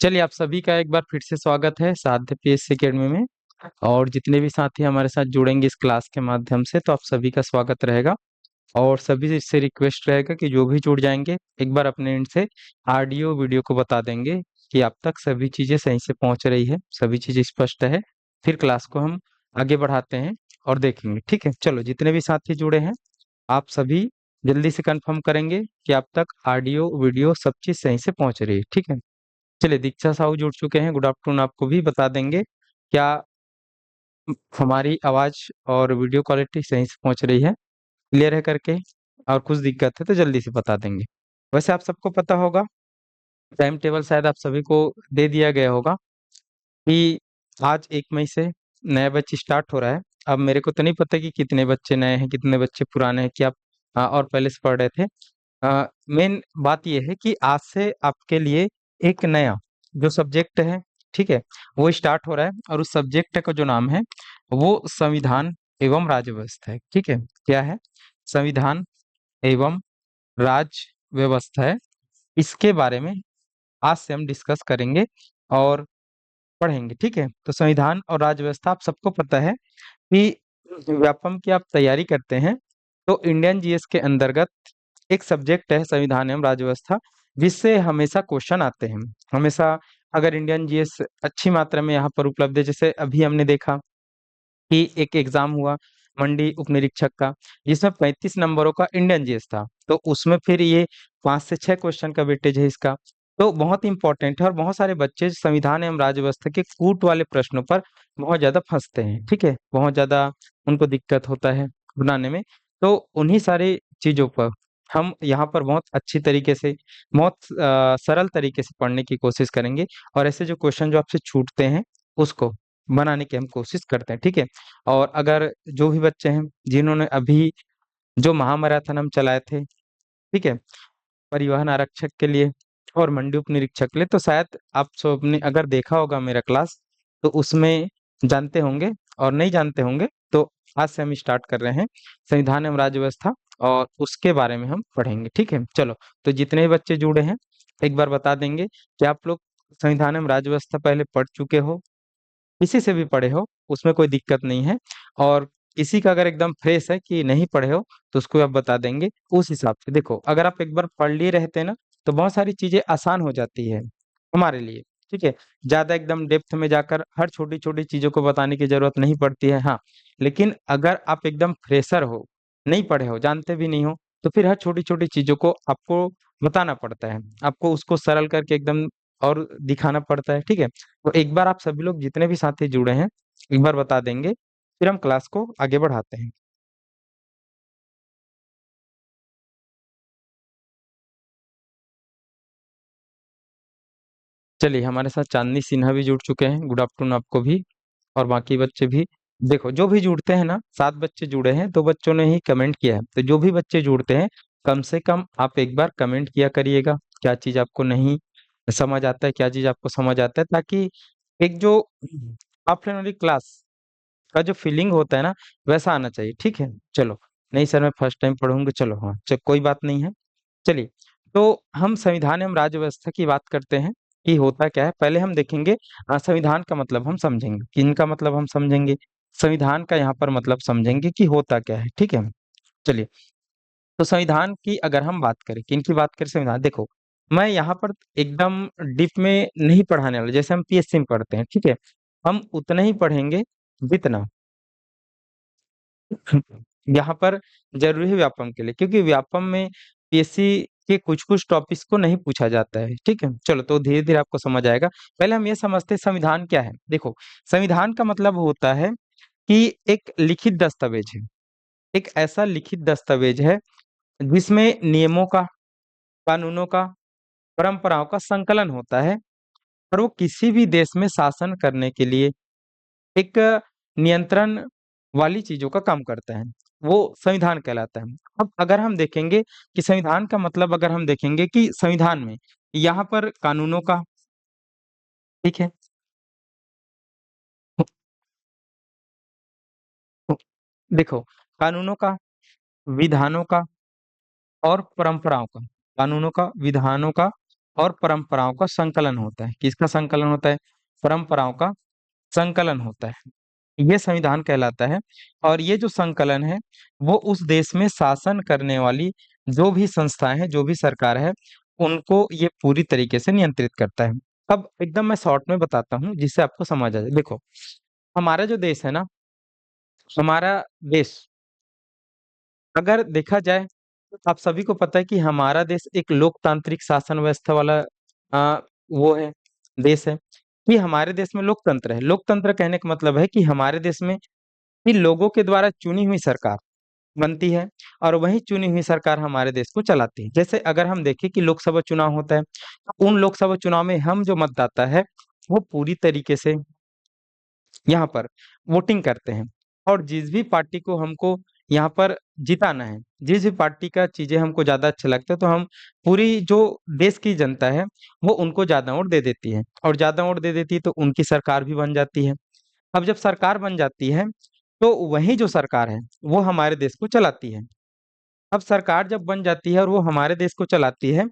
चलिए, आप सभी का एक बार फिर से स्वागत है साध्य पीएससी एकेडमी में। और जितने भी साथी हमारे साथ जुड़ेंगे इस क्लास के माध्यम से, तो आप सभी का स्वागत रहेगा। और सभी से रिक्वेस्ट रहेगा कि जो भी जुड़ जाएंगे, एक बार अपने एंड से ऑडियो वीडियो को बता देंगे कि आप तक सभी चीजें सही से पहुंच रही है, सभी चीजें स्पष्ट है। फिर क्लास को हम आगे बढ़ाते हैं और देखेंगे। ठीक है, चलो, जितने भी साथी जुड़े हैं, आप सभी जल्दी से कंफर्म करेंगे कि आप तक ऑडियो वीडियो सब चीज सही से पहुंच रही है। ठीक है, चलिए, दीक्षा साहू जुड़ चुके हैं। गुड आफ्टरनून, आपको भी बता देंगे क्या हमारी आवाज और वीडियो क्वालिटी सही से पहुंच रही है, क्लियर है करके। और कुछ दिक्कत है तो जल्दी से बता देंगे। वैसे आप सबको पता होगा, टाइम टेबल शायद आप सभी को दे दिया गया होगा कि आज 1 मई से नया बैच स्टार्ट हो रहा है। अब मेरे को तो नहीं पता कि कितने बच्चे नए हैं, कितने बच्चे पुराने हैं, कि आप और पहले से पढ़ रहे थे। मेन बात यह है कि आज से आपके लिए एक नया जो सब्जेक्ट है, ठीक है, वो स्टार्ट हो रहा है। और उस सब्जेक्ट का जो नाम है वो संविधान एवं राज्य व्यवस्था है। ठीक है, क्या है? संविधान एवं राज्य व्यवस्था है। इसके बारे में आज से हम डिस्कस करेंगे और पढ़ेंगे। ठीक है, तो संविधान और राज्य व्यवस्था आप सबको पता है कि व्यापम की आप तैयारी करते हैं तो इंडियन जीएस के अंतर्गत एक सब्जेक्ट है संविधान एवं राज्य व्यवस्था, जिससे हमेशा क्वेश्चन आते हैं। हमेशा, अगर इंडियन जीएस अच्छी मात्रा में यहाँ पर उपलब्ध है, जैसे अभी हमने देखा कि एक एग्जाम हुआ मंडी उप निरीक्षक का, जिसमें 35 नंबरों का इंडियन जीएस था, तो उसमें फिर ये 5 से 6 क्वेश्चन का वेटेज है इसका। तो बहुत इंपॉर्टेंट है, और बहुत सारे बच्चे संविधान एवं राज्य व्यवस्था के कूट वाले प्रश्नों पर बहुत ज्यादा फंसते हैं। ठीक है, बहुत ज्यादा उनको दिक्कत होता है बनाने में। तो उन्हीं सारी चीजों पर हम यहाँ पर बहुत अच्छी तरीके से, बहुत सरल तरीके से पढ़ने की कोशिश करेंगे। और ऐसे जो क्वेश्चन जो आपसे छूटते हैं, उसको बनाने की हम कोशिश करते हैं। ठीक है, और अगर जो भी बच्चे हैं जिन्होंने अभी जो महामैराथन हम चलाए थे, ठीक है, परिवहन आरक्षक के लिए और मंडी उप निरीक्षक के लिए, तो शायद आप सबने अगर देखा होगा मेरा क्लास, तो उसमें जानते होंगे। और नहीं जानते होंगे तो आज से हम स्टार्ट कर रहे हैं संविधान एवं राज्य व्यवस्था, और उसके बारे में हम पढ़ेंगे। ठीक है, चलो, तो जितने भी बच्चे जुड़े हैं, एक बार बता देंगे कि आप लोग संविधान एवं राज्य व्यवस्था पहले पढ़ चुके हो, किसी से भी पढ़े हो, उसमें कोई दिक्कत नहीं है। और किसी का अगर एकदम फ्रेश है कि नहीं पढ़े हो, तो उसको आप बता देंगे। उस हिसाब से देखो, अगर आप एक बार पढ़ लिए रहते ना, तो बहुत सारी चीजें आसान हो जाती है हमारे लिए। ठीक है, ज्यादा एकदम डेप्थ में जाकर हर छोटी छोटी चीजों को बताने की जरूरत नहीं पड़ती है। हाँ, लेकिन अगर आप एकदम फ्रेशर हो, नहीं पढ़े हो, जानते भी नहीं हो, तो फिर हर छोटी छोटी चीजों को आपको बताना पड़ता है, आपको उसको सरल करके एकदम और दिखाना पड़ता है। ठीक है, तो एक बार आप सभी लोग जितने भी साथी जुड़े हैं, एक बार बता देंगे, फिर हम क्लास को आगे बढ़ाते हैं। चलिए, हमारे साथ चांदनी सिन्हा भी जुड़ चुके हैं। गुड आफ्टरनून आपको भी, और बाकी बच्चे भी। देखो, जो भी जुड़ते हैं ना, 7 बच्चे जुड़े हैं, 2 बच्चों ने ही कमेंट किया है, तो जो भी बच्चे जुड़ते हैं, कम से कम आप एक बार कमेंट किया करिएगा, क्या चीज आपको नहीं समझ आता है, क्या चीज आपको समझ आता है, ताकि एक जो ऑफलाइन वाली क्लास का जो फीलिंग होता है ना, वैसा आना चाहिए। ठीक है, चलो। नहीं सर, मैं फर्स्ट टाइम पढ़ूंगा, चलो, हाँ, चल, कोई बात नहीं है। चलिए, तो हम संविधान एवं राज्य व्यवस्था की बात करते हैं कि होता क्या है। पहले हम देखेंगे, संविधान का मतलब हम समझेंगे, किन का मतलब हम समझेंगे, संविधान का यहाँ पर मतलब समझेंगे कि होता क्या है। ठीक है, चलिए, तो संविधान की अगर हम बात करें, किन की बात करें, संविधान, देखो, मैं यहाँ पर एकदम डीप में नहीं पढ़ाने वाला, जैसे हम पीएससी में पढ़ते हैं। ठीक है, हम उतना ही पढ़ेंगे जितना यहाँ पर जरूरी है व्यापम के लिए, क्योंकि व्यापम में पीएससी के कुछ कुछ टॉपिक्स को नहीं पूछा जाता है। ठीक है, चलो, तो धीरे धीरे आपको समझ आएगा। पहले हम ये समझते हैं संविधान क्या है। देखो, संविधान का मतलब होता है कि एक लिखित दस्तावेज है, एक ऐसा लिखित दस्तावेज है जिसमें नियमों का, कानूनों का, परंपराओं का संकलन होता है, और वो किसी भी देश में शासन करने के लिए एक नियंत्रण वाली चीजों का काम करता है, वो संविधान कहलाता है। अब अगर हम देखेंगे कि संविधान का मतलब, अगर हम देखेंगे कि संविधान में यहाँ पर कानूनों का, ठीक है, देखो, कानूनों का, विधानों का, और परंपराओं का, कानूनों का, विधानों का और परंपराओं का संकलन होता है। किसका संकलन होता है? परंपराओं का संकलन होता है, ये संविधान कहलाता है। और ये जो संकलन है वो उस देश में शासन करने वाली जो भी संस्थाएं हैं, जो भी सरकार है, उनको ये पूरी तरीके से नियंत्रित करता है। अब एकदम मैं शॉर्ट में बताता हूँ जिससे आपको समझ आ जाए। देखो, हमारा जो देश है ना, हमारा देश अगर देखा जाए तो आप सभी को पता है कि हमारा देश एक लोकतांत्रिक शासन व्यवस्था वाला वो है, देश है। कि हमारे देश में लोकतंत्र है। लोकतंत्र कहने का मतलब है कि हमारे देश में ही लोगों के द्वारा चुनी हुई सरकार बनती है और वही चुनी हुई सरकार हमारे देश को चलाती है। जैसे अगर हम देखें कि लोकसभा चुनाव होता है, तो उन लोकसभा चुनाव में हम जो मतदाता है वो पूरी तरीके से यहाँ पर वोटिंग करते हैं। और जिस भी पार्टी को हमको यहाँ पर जिताना है, जिस भी पार्टी का चीजें हमको ज्यादा अच्छा लगता है, तो हम पूरी जो देश की जनता है वो उनको ज्यादा वोट दे देती है, और ज्यादा वोट दे देती है तो उनकी सरकार भी बन जाती है। अब जब सरकार बन जाती है तो वही जो सरकार है वो हमारे देश को चलाती है। अब सरकार जब बन जाती है और वो हमारे देश को चलाती है,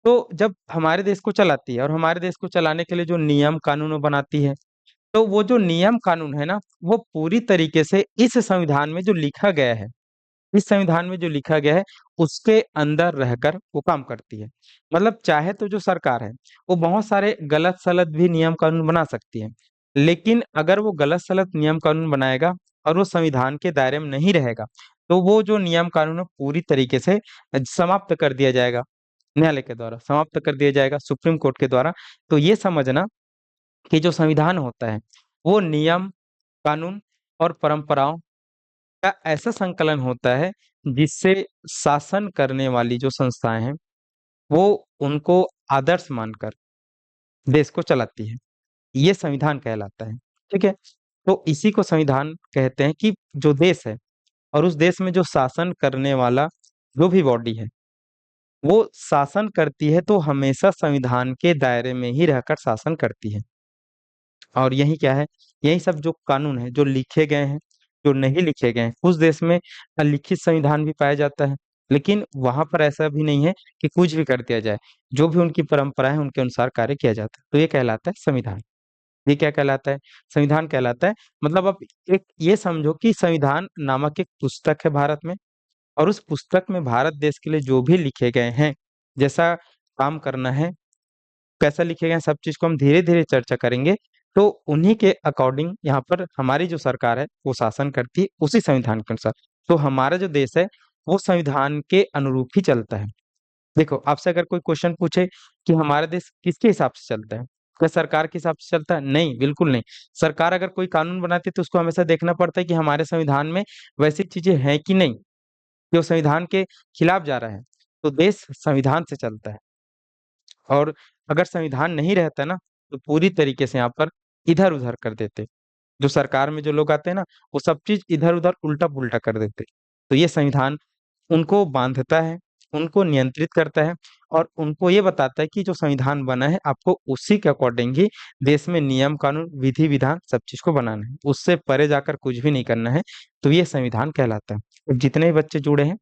तो जब हमारे देश को चलाती है और हमारे देश को चलाने के लिए जो नियम कानून वो बनाती है, तो वो जो नियम कानून है ना, वो पूरी तरीके से इस संविधान में जो लिखा गया है, इस संविधान में जो लिखा गया है उसके अंदर रहकर वो काम करती है। मतलब चाहे तो जो सरकार है वो बहुत सारे गलत सलत भी नियम कानून बना सकती है, लेकिन अगर वो गलत सलत नियम कानून बनाएगा और वो संविधान के दायरे में नहीं रहेगा, तो वो जो नियम कानून है पूरी तरीके से समाप्त कर दिया जाएगा, न्यायालय के द्वारा समाप्त कर दिया जाएगा, सुप्रीम कोर्ट के द्वारा। तो ये समझना कि जो संविधान होता है वो नियम कानून और परंपराओं का ऐसा संकलन होता है जिससे शासन करने वाली जो संस्थाएं हैं वो उनको आदर्श मानकर देश को चलाती है। ये संविधान कहलाता है। ठीक है। तो इसी को संविधान कहते हैं कि जो देश है और उस देश में जो शासन करने वाला जो भी बॉडी है वो शासन करती है, तो हमेशा संविधान के दायरे में ही रहकर शासन करती है। और यही क्या है, यही सब जो कानून है जो लिखे गए हैं, जो नहीं लिखे गए हैं, उस देश में लिखित संविधान भी पाया जाता है। लेकिन वहां पर ऐसा भी नहीं है कि कुछ भी कर दिया जाए, जो भी उनकी परंपरा है उनके अनुसार कार्य किया जाता है। तो ये कहलाता है संविधान। ये क्या कहलाता है? संविधान कहलाता है। मतलब आप एक ये समझो कि संविधान नामक एक पुस्तक है भारत में, और उस पुस्तक में भारत देश के लिए जो भी लिखे गए हैं, जैसा काम करना है, कैसा लिखे गए हैं, सब चीज को हम धीरे धीरे चर्चा करेंगे। तो उन्हीं के अकॉर्डिंग यहाँ पर हमारी जो सरकार है वो शासन करती है उसी संविधान के अनुसार। तो हमारा जो देश है वो संविधान के अनुरूप ही चलता है। देखो, आपसे अगर कोई क्वेश्चन पूछे कि हमारा देश किसके हिसाब से चलता है, क्या सरकार के हिसाब से चलता है? नहीं, बिल्कुल नहीं। सरकार अगर कोई कानून बनाती है तो उसको हमेशा देखना पड़ता है कि हमारे संविधान में वैसी चीजें हैं कि नहीं, जो संविधान के खिलाफ जा रहा है। तो देश संविधान से चलता है। और अगर संविधान नहीं रहता ना, तो पूरी तरीके से यहाँ पर इधर उधर कर देते। जो सरकार में जो लोग आते हैं ना, वो सब चीज इधर उधर उल्टा पुल्टा कर देते। तो ये संविधान उनको बांधता है, उनको नियंत्रित करता है, और उनको ये बताता है कि जो संविधान बना है आपको उसी के अकॉर्डिंग ही देश में नियम कानून विधि विधान सब चीज को बनाना है, उससे परे जाकर कुछ भी नहीं करना है। तो ये संविधान कहलाता है। अब जितने भी बच्चे जुड़े हैं,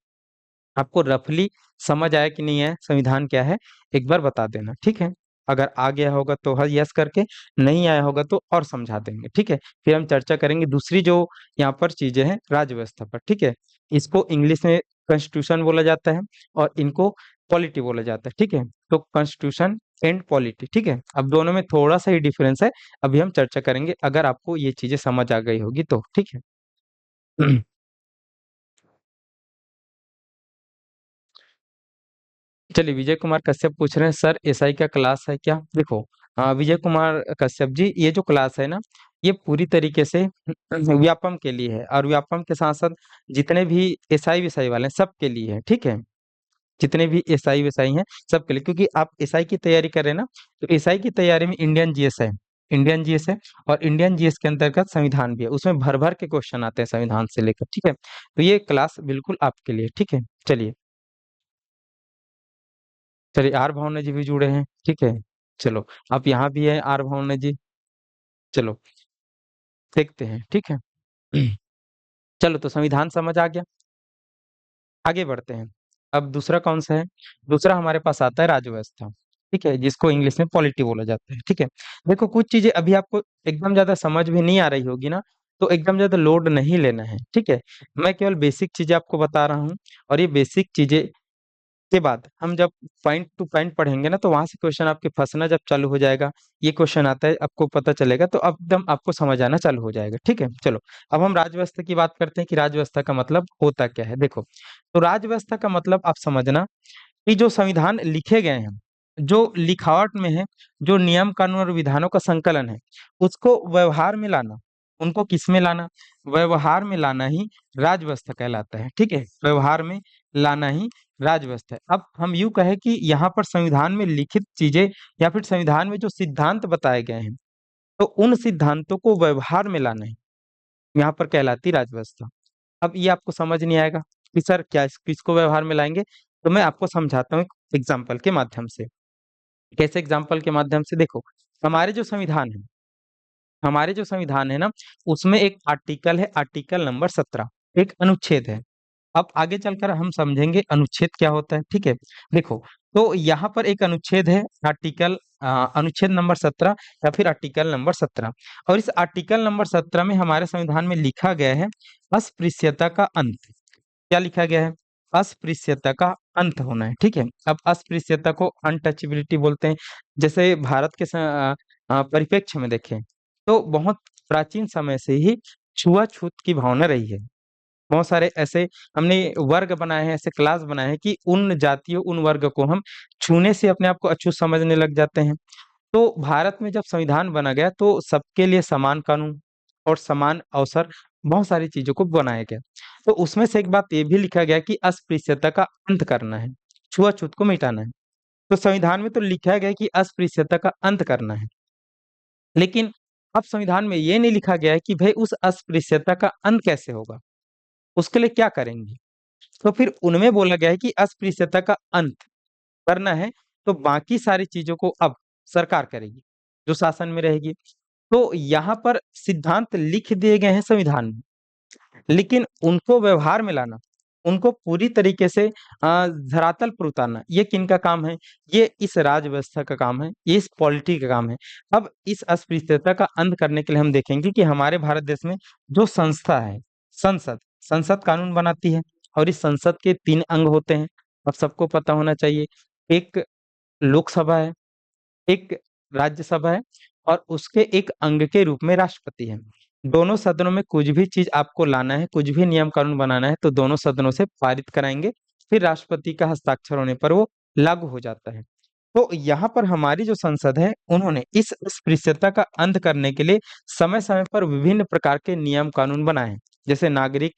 आपको रफली समझ आया कि नहीं है संविधान क्या है, एक बार बता देना, ठीक है? अगर आ गया होगा तो हाँ यस करके, नहीं आया होगा तो और समझा देंगे, ठीक है? फिर हम चर्चा करेंगे दूसरी जो यहाँ पर चीजें हैं राज्य व्यवस्था पर, ठीक है? इसको इंग्लिश में कॉन्स्टिट्यूशन बोला जाता है और इनको पॉलिटी बोला जाता है, ठीक है? तो कॉन्स्टिट्यूशन एंड पॉलिटी, ठीक है? अब दोनों में थोड़ा सा ही डिफरेंस है, अभी हम चर्चा करेंगे अगर आपको ये चीजें समझ आ गई होगी तो, ठीक है? चलिए, विजय कुमार कश्यप पूछ रहे हैं सर एसआई का क्लास है क्या? देखो, विजय कुमार कश्यप जी, ये जो क्लास है ना, ये पूरी तरीके से व्यापम के लिए है, और व्यापम के साथ साथ जितने भी एसआई विसाई वाले हैं सबके लिए है, ठीक है? जितने भी एसआई विसाई हैं सबके लिए, क्योंकि आप एसआई की तैयारी कर रहे हैं ना, तो एसआई की तैयारी में इंडियन जीएस है, इंडियन जीएस है, और इंडियन जीएस के अंतर्गत संविधान भी है, उसमें भर भर के क्वेश्चन आते हैं संविधान से लेकर, ठीक है? तो ये क्लास बिल्कुल आपके लिए, ठीक है? चलिए, चलिए, आर भावना जी भी जुड़े हैं, ठीक है? चलो, आप यहाँ भी है आर भावना जी। चलो, देखते हैं, ठीक है? चलो, तो संविधान समझ आ गया, आगे बढ़ते हैं। अब दूसरा कौन सा है? दूसरा हमारे पास आता है राजव्यवस्था, ठीक है, जिसको इंग्लिश में पॉलिटी बोला जाता है, ठीक है। देखो कुछ चीजें अभी आपको एकदम ज्यादा समझ में नहीं आ रही होगी ना, तो एकदम ज्यादा लोड नहीं लेना है, ठीक है। मैं केवल बेसिक चीजें आपको बता रहा हूँ, और ये बेसिक चीजें के बाद हम जब पॉइंट टू पॉइंट पढ़ेंगे ना, तो वहां से क्वेश्चन आपके फंसना जब चालू हो जाएगा, ये क्वेश्चन आता है आपको पता चलेगा, तो अब एकदम आपको समझ आना चालू हो जाएगा, ठीक है। चलो, अब हम राजव्यवस्था की बात करते हैं कि राजव्यवस्था का मतलब होता क्या है। देखो, तो राजव्यवस्था का मतलब आप समझना कि जो संविधान लिखे गए हैं, जो लिखावट में है, जो नियम कानून और विधानों का संकलन है, उसको व्यवहार में लाना, उनको किस में लाना, व्यवहार में लाना ही राजव्यवस्था कहलाता है, ठीक है। व्यवहार में लाना ही राजव्यवस्था है। अब हम यूं कहें कि यहाँ पर संविधान में लिखित चीजें या फिर संविधान में जो सिद्धांत बताए गए हैं, तो उन सिद्धांतों को व्यवहार में लाना है, यहाँ पर कहलाती राजव्यवस्था। अब ये आपको समझ नहीं आएगा कि सर क्या किसको व्यवहार में लाएंगे, तो मैं आपको समझाता हूँ एग्जाम्पल के माध्यम से। कैसे एग्जाम्पल के माध्यम से? देखो, हमारे जो संविधान है हमारे जो संविधान है ना, उसमें एक आर्टिकल है, आर्टिकल नंबर 17, एक अनुच्छेद है। अब आगे चलकर हम समझेंगे अनुच्छेद क्या होता है, ठीक है। देखो, तो यहाँ पर एक अनुच्छेद है, अनुच्छेद नंबर 17 या फिर आर्टिकल नंबर 17, और इस आर्टिकल नंबर 17 में हमारे संविधान में लिखा गया है अस्पृश्यता का अंत। क्या लिखा गया है? अस्पृश्यता का अंत होना है, ठीक है। अब अस्पृश्यता को अनटचेबिलिटी बोलते हैं। जैसे भारत के परिप्रेक्ष्य में देखें, तो बहुत प्राचीन समय से ही छुआछूत की भावना रही है। बहुत सारे ऐसे हमने वर्ग बनाए हैं, ऐसे क्लास बनाए हैं कि उन जातियों, उन वर्ग को हम छूने से अपने आप को अछूत समझने लग जाते हैं। तो भारत में जब संविधान बना गया, तो सबके लिए समान कानून और समान अवसर, बहुत सारी चीजों को बनाया गया। तो उसमें से एक बात ये भी लिखा गया कि अस्पृश्यता का अंत करना है, छुआछूत को मिटाना है। तो संविधान में तो लिखा गया है कि अस्पृश्यता का अंत करना है, लेकिन अब संविधान में ये नहीं लिखा गया है कि भाई उस अस्पृश्यता का अंत कैसे होगा, उसके लिए क्या करेंगे। तो फिर उनमें बोला गया है कि अस्पृश्यता का अंत करना है, तो बाकी सारी चीजों को अब सरकार करेगी, जो शासन में रहेगी। तो यहाँ पर सिद्धांत लिख दिए गए हैं संविधान में, लेकिन उनको व्यवहार में लाना, उनको पूरी तरीके से धरातल पर उतारना, ये किनका काम है? ये इस राज व्यवस्था का काम है, ये इस पॉलिटी का काम है। अब इस अस्पृश्यता का अंत करने के लिए हम देखेंगे कि हमारे भारत देश में जो संस्था है, संसद संसद कानून बनाती है, और इस संसद के 3 अंग होते हैं। अब सबको पता होना चाहिए, एक लोकसभा है, एक राज्यसभा है, और उसके एक अंग के रूप में राष्ट्रपति है। दोनों सदनों में कुछ भी चीज आपको लाना है, कुछ भी नियम कानून बनाना है, तो दोनों सदनों से पारित कराएंगे, फिर राष्ट्रपति का हस्ताक्षर होने पर वो लागू हो जाता है। तो यहाँ पर हमारी जो संसद है, उन्होंने इस अस्पृश्यता का अंत करने के लिए समय समय पर विभिन्न प्रकार के नियम कानून बनाए हैं। जैसे नागरिक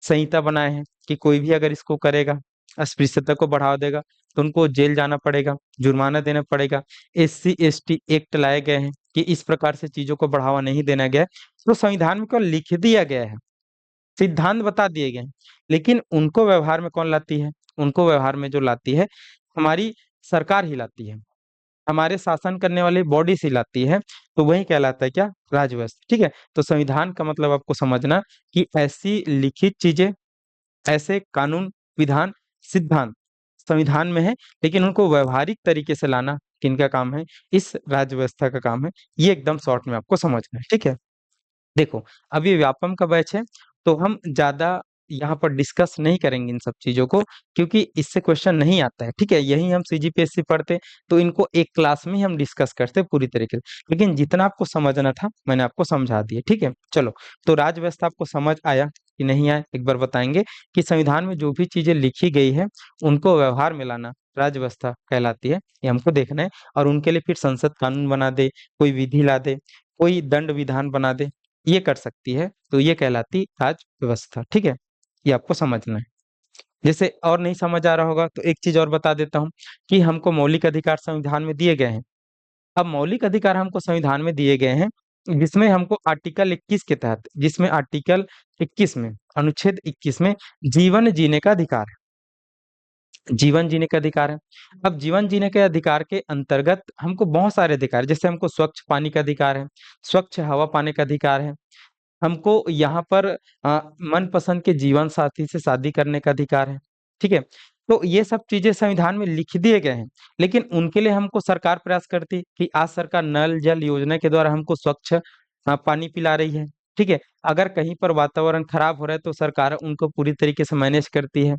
संहिता बनाए हैं कि कोई भी अगर इसको करेगा, अस्पृश्यता को बढ़ावा देगा, तो उनको जेल जाना पड़ेगा, जुर्माना देना पड़ेगा। SC ST एक्ट लाए गए हैं कि इस प्रकार से चीजों को बढ़ावा नहीं देना गया है। तो संविधान में केवल लिख दिया गया है, सिद्धांत बता दिए गए हैं, लेकिन उनको व्यवहार में कौन लाती है? उनको व्यवहार में जो लाती है, हमारी सरकार ही लाती है, हमारे शासन करने वाली बॉडी से लाती है। तो वही कहलाता है क्या? राजव्यवस्था, ठीक है। तो संविधान का मतलब आपको समझना कि ऐसी लिखित चीजें, ऐसे कानून, विधान, सिद्धांत संविधान में है, लेकिन उनको व्यवहारिक तरीके से लाना किनका काम है? इस राज्य व्यवस्था का काम है। ये एकदम शॉर्ट में आपको समझना है, ठीक है। देखो, अभी व्यापम का बैच है, तो हम ज्यादा यहाँ पर डिस्कस नहीं करेंगे इन सब चीजों को, क्योंकि इससे क्वेश्चन नहीं आता है, ठीक है। यही हम CGPSC पढ़ते, तो इनको एक क्लास में ही हम डिस्कस करते पूरी तरीके से, लेकिन जितना आपको समझना था मैंने आपको समझा दिया, ठीक है। चलो, तो राज्य व्यवस्था आपको समझ आया कि नहीं आया, एक बार बताएंगे कि संविधान में जो भी चीजें लिखी गई है, उनको व्यवहार में लाना राज्य व्यवस्था कहलाती है, ये हमको देखना है। और उनके लिए फिर संसद कानून बना दे, कोई विधि ला दे, कोई दंड विधान बना दे, ये कर सकती है, तो ये कहलाती राज व्यवस्था, ठीक है। ये आपको समझना है। जैसे और नहीं समझ आ रहा होगा, तो एक चीज और बता देता हूँ कि हमको मौलिक अधिकार संविधान में दिए गए हैं। अब मौलिक अधिकार हमको संविधान में दिए गए हैं, जिसमें हमको आर्टिकल 21 के तहत, जिसमें आर्टिकल 21 में, अनुच्छेद 21 में जीवन जीने का अधिकार है, जीवन जीने का अधिकार है। अब जीवन जीने के अधिकार के अंतर्गत हमको बहुत सारे अधिकार, जैसे हमको स्वच्छ पानी का अधिकार है, स्वच्छ हवा पाने का अधिकार है, हमको यहाँ पर मनपसंद के जीवन साथी से शादी करने का अधिकार है, ठीक है। तो ये सब चीजें संविधान में लिख दिए गए हैं, लेकिन उनके लिए हमको सरकार प्रयास करती कि आज सरकार नल जल योजना के द्वारा हमको स्वच्छ पानी पिला रही है। ठीक है, अगर कहीं पर वातावरण खराब हो रहा है तो सरकार उनको पूरी तरीके से मैनेज करती है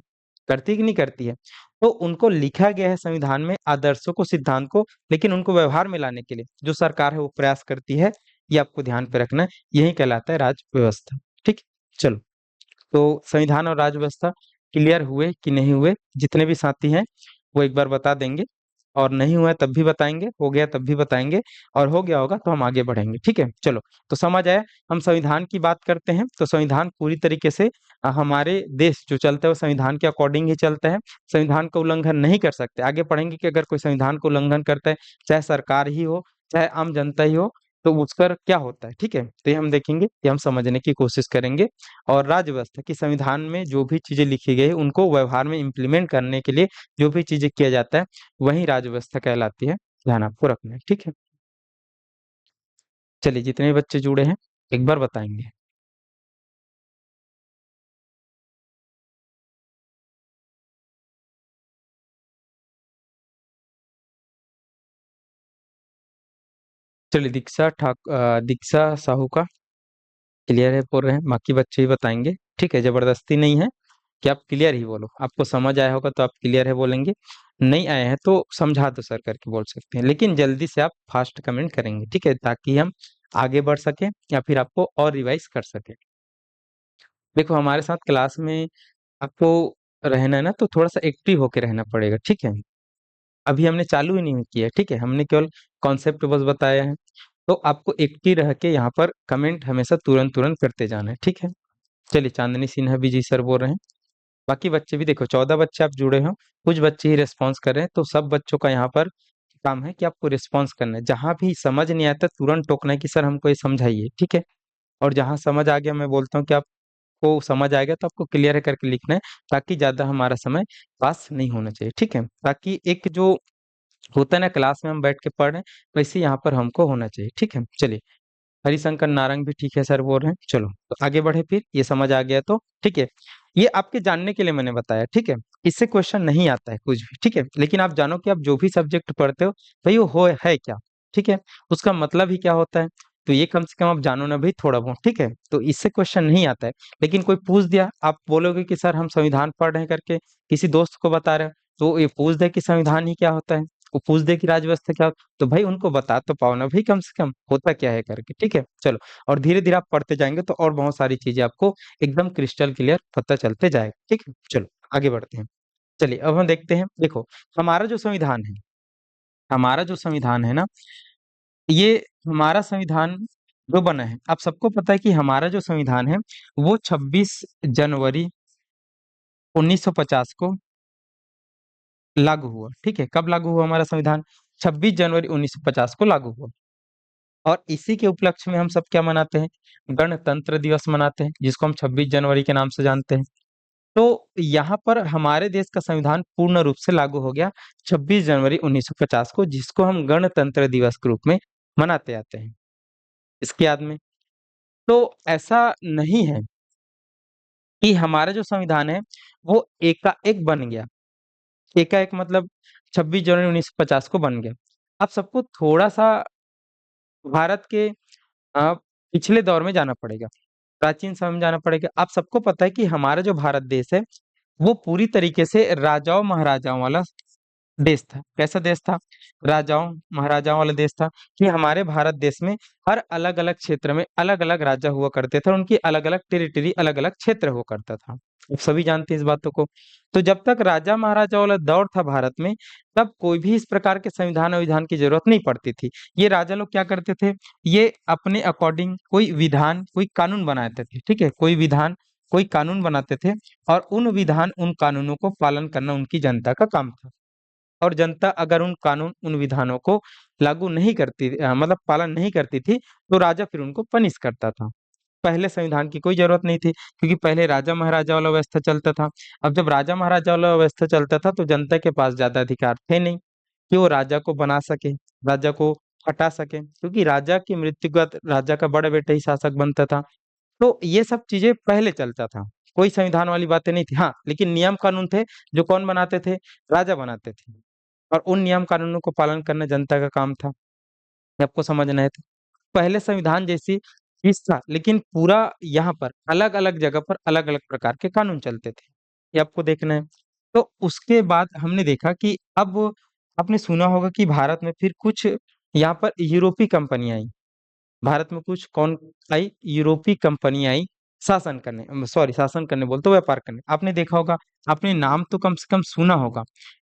कि नहीं करती है। तो उनको लिखा गया है संविधान में आदर्शों को, सिद्धांत को, लेकिन उनको व्यवहार में लाने के लिए जो सरकार है वो प्रयास करती है। ये आपको ध्यान पे रखना है, यही कहलाता है राज व्यवस्था। ठीक है? चलो, तो संविधान और राज व्यवस्था क्लियर हुए कि नहीं हुए? जितने भी साथी हैं वो एक बार बता देंगे, और नहीं हुआ है तब भी बताएंगे, हो गया तब भी बताएंगे, और हो गया होगा तो हम आगे बढ़ेंगे। ठीक है, चलो। तो समझ आया। हम संविधान की बात करते हैं तो संविधान पूरी तरीके से हमारे देश जो चलता है वो संविधान के अकॉर्डिंग ही चलता है। संविधान का उल्लंघन नहीं कर सकते। आगे पढ़ेंगे कि अगर कोई संविधान को उल्लंघन करता है, चाहे सरकार ही हो चाहे आम जनता ही हो, तो उसका क्या होता है। ठीक है, तो ये हम देखेंगे, ये हम समझने की कोशिश करेंगे। और राज्य व्यवस्था की, संविधान में जो भी चीजें लिखी गई उनको व्यवहार में इम्प्लीमेंट करने के लिए जो भी चीजें किया जाता है वही राज्य व्यवस्था कहलाती है। ध्यान आपको रखना है। ठीक है, चलिए, जितने बच्चे जुड़े हैं एक बार बताएंगे। चलिए, दीक्षा साहू का क्लियर है बोल रहे हैं, बाकी बच्चे ही बताएंगे। ठीक है, जबरदस्ती नहीं है कि आप क्लियर ही बोलो। आपको समझ आया होगा तो आप क्लियर है बोलेंगे, नहीं आए हैं तो समझा दो सर करके बोल सकते हैं, लेकिन जल्दी से आप फास्ट कमेंट करेंगे। ठीक है, ताकि हम आगे बढ़ सके या फिर आपको और रिवाइज कर सके। देखो, हमारे साथ क्लास में आपको रहना है ना, तो थोड़ा सा एक्टिव होके रहना पड़ेगा। ठीक है, अभी हमने चालू ही नहीं किया है। ठीक है, हमने केवल कॉन्सेप्ट बस बताया है। तो आपको एक्टिव रह के यहाँ पर कमेंट हमेशा तुरंत तुरंत करते जाना है। ठीक है, चलिए, चांदनी सिन्हा भी जी सर बोल रहे हैं। बाकी बच्चे भी देखो, 14 बच्चे आप जुड़े हो, कुछ बच्चे ही रिस्पॉन्स कर रहे हैं, तो सब बच्चों का यहाँ पर काम है कि आपको रिस्पॉन्स करना है। जहां भी समझ नहीं आता तुरंत टोकना है कि सर हमको ये समझाइए। ठीक है, और जहां समझ आ गया मैं बोलता हूँ कि आपको समझ आएगा तो आपको क्लियर करके लिखना है, ताकि ज्यादा हमारा समय पास नहीं होना चाहिए। ठीक है, ताकि एक जो होता है ना, क्लास में हम बैठ के पढ़ रहे हैं, वैसे यहाँ पर हमको होना चाहिए। ठीक है, चलिए। हरिशंकर नारंग भी ठीक है सर बोल रहे हैं। चलो, तो आगे बढ़े, फिर ये समझ आ गया तो ठीक है। ये आपके जानने के लिए मैंने बताया। ठीक है, इससे क्वेश्चन नहीं आता है कुछ भी। ठीक है, लेकिन आप जानो कि आप जो भी सब्जेक्ट पढ़ते हो भाई वो हो है क्या। ठीक है, उसका मतलब ही क्या होता है, तो ये कम से कम आप जानो ना भाई थोड़ा बहुत। ठीक है, तो इससे क्वेश्चन नहीं आता है, लेकिन कोई पूछ दिया, आप बोलोगे कि सर हम संविधान पढ़ रहे हैं करके किसी दोस्त को बता रहे हो, तो ये पूछ दे कि संविधान ही क्या होता है, वो पूछ दे कि राज्य व्यवस्था क्या होता है, तो भाई उनको बता तो पाओ ना भाई, कम से कम होता क्या है करके। ठीक है, चलो। और धीरे धीरे आप पढ़ते जाएंगे तो और बहुत सारी चीजें आपको एकदम क्रिस्टल क्लियर पता चलते जाएगा। ठीक है, चलो आगे बढ़ते हैं। चलिए, अब हम देखते हैं। देखो, हमारा जो संविधान है हमारा जो संविधान है ना, ये हमारा संविधान जो बना है, आप सबको पता है कि हमारा जो संविधान है वो 26 जनवरी 1950 को लागू हुआ। ठीक है, कब लागू हुआ हमारा संविधान? 26 जनवरी 1950 को लागू हुआ। और इसी के उपलक्ष्य में हम सब क्या मनाते हैं? गणतंत्र दिवस मनाते हैं, जिसको हम 26 जनवरी के नाम से जानते हैं। तो यहाँ पर हमारे देश का संविधान पूर्ण रूप से लागू हो गया 26 जनवरी 1950 को, जिसको हम गणतंत्र दिवस के रूप में मनाते आते हैं इसके याद में। तो ऐसा नहीं है कि हमारा जो संविधान है वो एकाएक बन गया। एकाएक मतलब 26 जनवरी 1950 को बन गया। आप सबको थोड़ा सा भारत के पिछले दौर में जाना पड़ेगा, प्राचीन समय में जाना पड़ेगा। आप सबको पता है कि हमारा जो भारत देश है वो पूरी तरीके से राजाओं महाराजाओं वाला देश था। कैसा देश था? राजाओं महाराजाओं वाला देश था, कि हमारे भारत देश में हर अलग अलग क्षेत्र में अलग अलग राजा हुआ करते थे, और उनकी अलग अलग टेरिटरी, अलग अलग क्षेत्र हुआ करता था। आप सभी जानते हैं इस बातों को। तो जब तक राजा महाराजा वाला दौर था भारत में, तब कोई भी इस प्रकार के संविधान और विधान की जरूरत नहीं पड़ती थी। ये राजा लोग क्या करते थे, ये अपने अकॉर्डिंग कोई विधान, कोई कानून बनाते थे। ठीक है, कोई विधान, कोई कानून बनाते थे, और उन विधान, उन कानूनों को पालन करना उनकी जनता का काम था। और जनता अगर उन कानून, उन विधानों को लागू नहीं करती, मतलब पालन नहीं करती थी, तो राजा फिर उनको पनिश करता था। पहले संविधान की कोई जरूरत नहीं थी, क्योंकि पहले राजा महाराजा वाला व्यवस्था चलता था। अब जब राजा महाराजा वाला व्यवस्था चलता था तो जनता के पास ज्यादा अधिकार थे नहीं कि वो राजा को बना सके, राजा को हटा सके, क्योंकि राजा की मृत्यु के बाद राजा का बड़ा बेटा ही शासक बनता था। तो ये सब चीजें पहले चलता था। कोई संविधान वाली बातें नहीं थी। हाँ, लेकिन नियम कानून थे जो कौन बनाते थे? राजा बनाते थे। और उन नियम कानूनों को पालन करना जनता का काम था। ये आपको समझना है। तो पहले संविधान जैसी चीज था, लेकिन पूरा यहाँ पर अलग अलग जगह पर अलग अलग प्रकार के कानून चलते थे। ये आपको देखना है। तो उसके बाद हमने देखा कि अब आपने सुना होगा कि भारत में फिर कुछ यहाँ पर यूरोपीय कंपनी आई। भारत में कुछ कौन आई? यूरोपीय कंपनी आई शासन करने, सॉरी शासन करने बोलते, व्यापार करने। आपने देखा होगा, आपने नाम तो कम से कम सुना होगा,